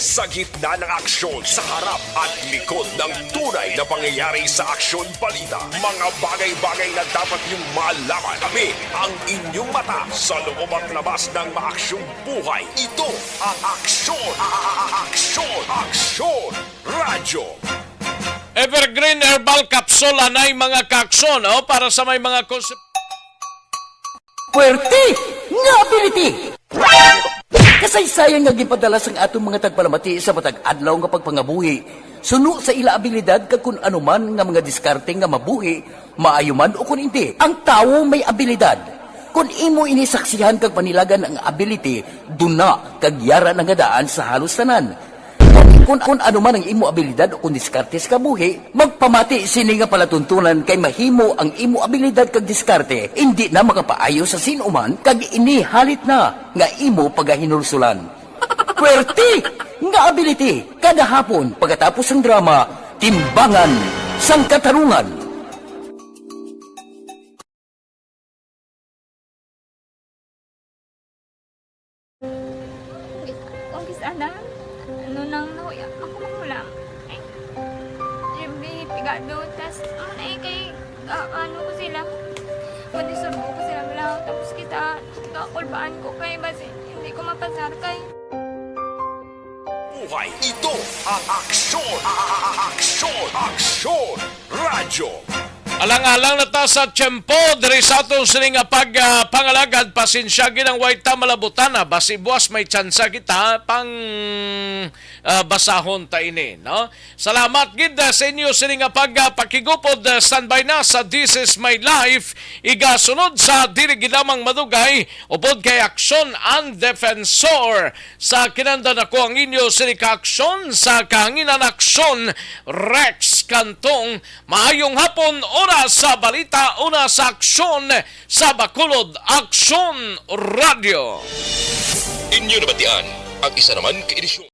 A: Sa gitna ng aksyon, sa harap at likod ng tunay na pangyayari sa Aksyon Balita. Mga bagay-bagay na dapat niyong malaman. Kami ang inyong mata sa loob at labas ng maaksyong buhay. Ito ang Aksyon! Aksyon! Radyo!
B: Evergreen Herbal Capsule anay mga kaaksyon para sa may mga
C: Puwerte nga ability! Kasaysayan nga gipadala sang atong mga tagpalamati sa matag adlaw nga pagpangabuhi. Suno sa ila abilidad kag kun anuman nga mga diskarte nga mabuhi, maayo man o kun hindi. Ang tawo may abilidad. Kung imo inisaksihan kag panilagan ang ability, duna kag yara nga daan sa halos tanan. Kung ano man ang imo abilidad o kung diskarte sa kabuhi, magpamati sini nga palatuntunan kay mahimo ang imo abilidad kag diskarte, hindi na makapaayo sa sinuman kag inihalit na nga imo pagahinulsulan. Puwerte nga ability kada hapon pagkatapos ng drama, Timbangan sang Katarungan.
M: Sana ano nang nahuya ako makulang. Siyempre, pigado. Tapos, kay, ano ko sila. Manisurbo ko sila lang. Tapos kita, kakulbaan ko kay basi. Hindi ko mapasar kay.
A: Buhay, ito ang Aksyon! Aksyon! Radyo!
B: Alang-alang na ta sa tiyempo, diri sa atong sining pangalagad, pasensya ginang white ta malabutana, basi buwas may tsansa kita pang basahon ta ini, no? Salamat gid sa inyo sining pakigupod, standby na sa This Is My Life, igasunod sa dili ginamang madugay, upod kay Aksyon ang Defensor. Sa kinandan ako ang inyo sining ka-aksyon, sa kahanginan aksyon, Rex Cantong, maayong hapon, una sa balita, una sa aksyon sa Bacolod Aksyon Radio.
A: Inyo nabatian ang isa naman ka edisyon.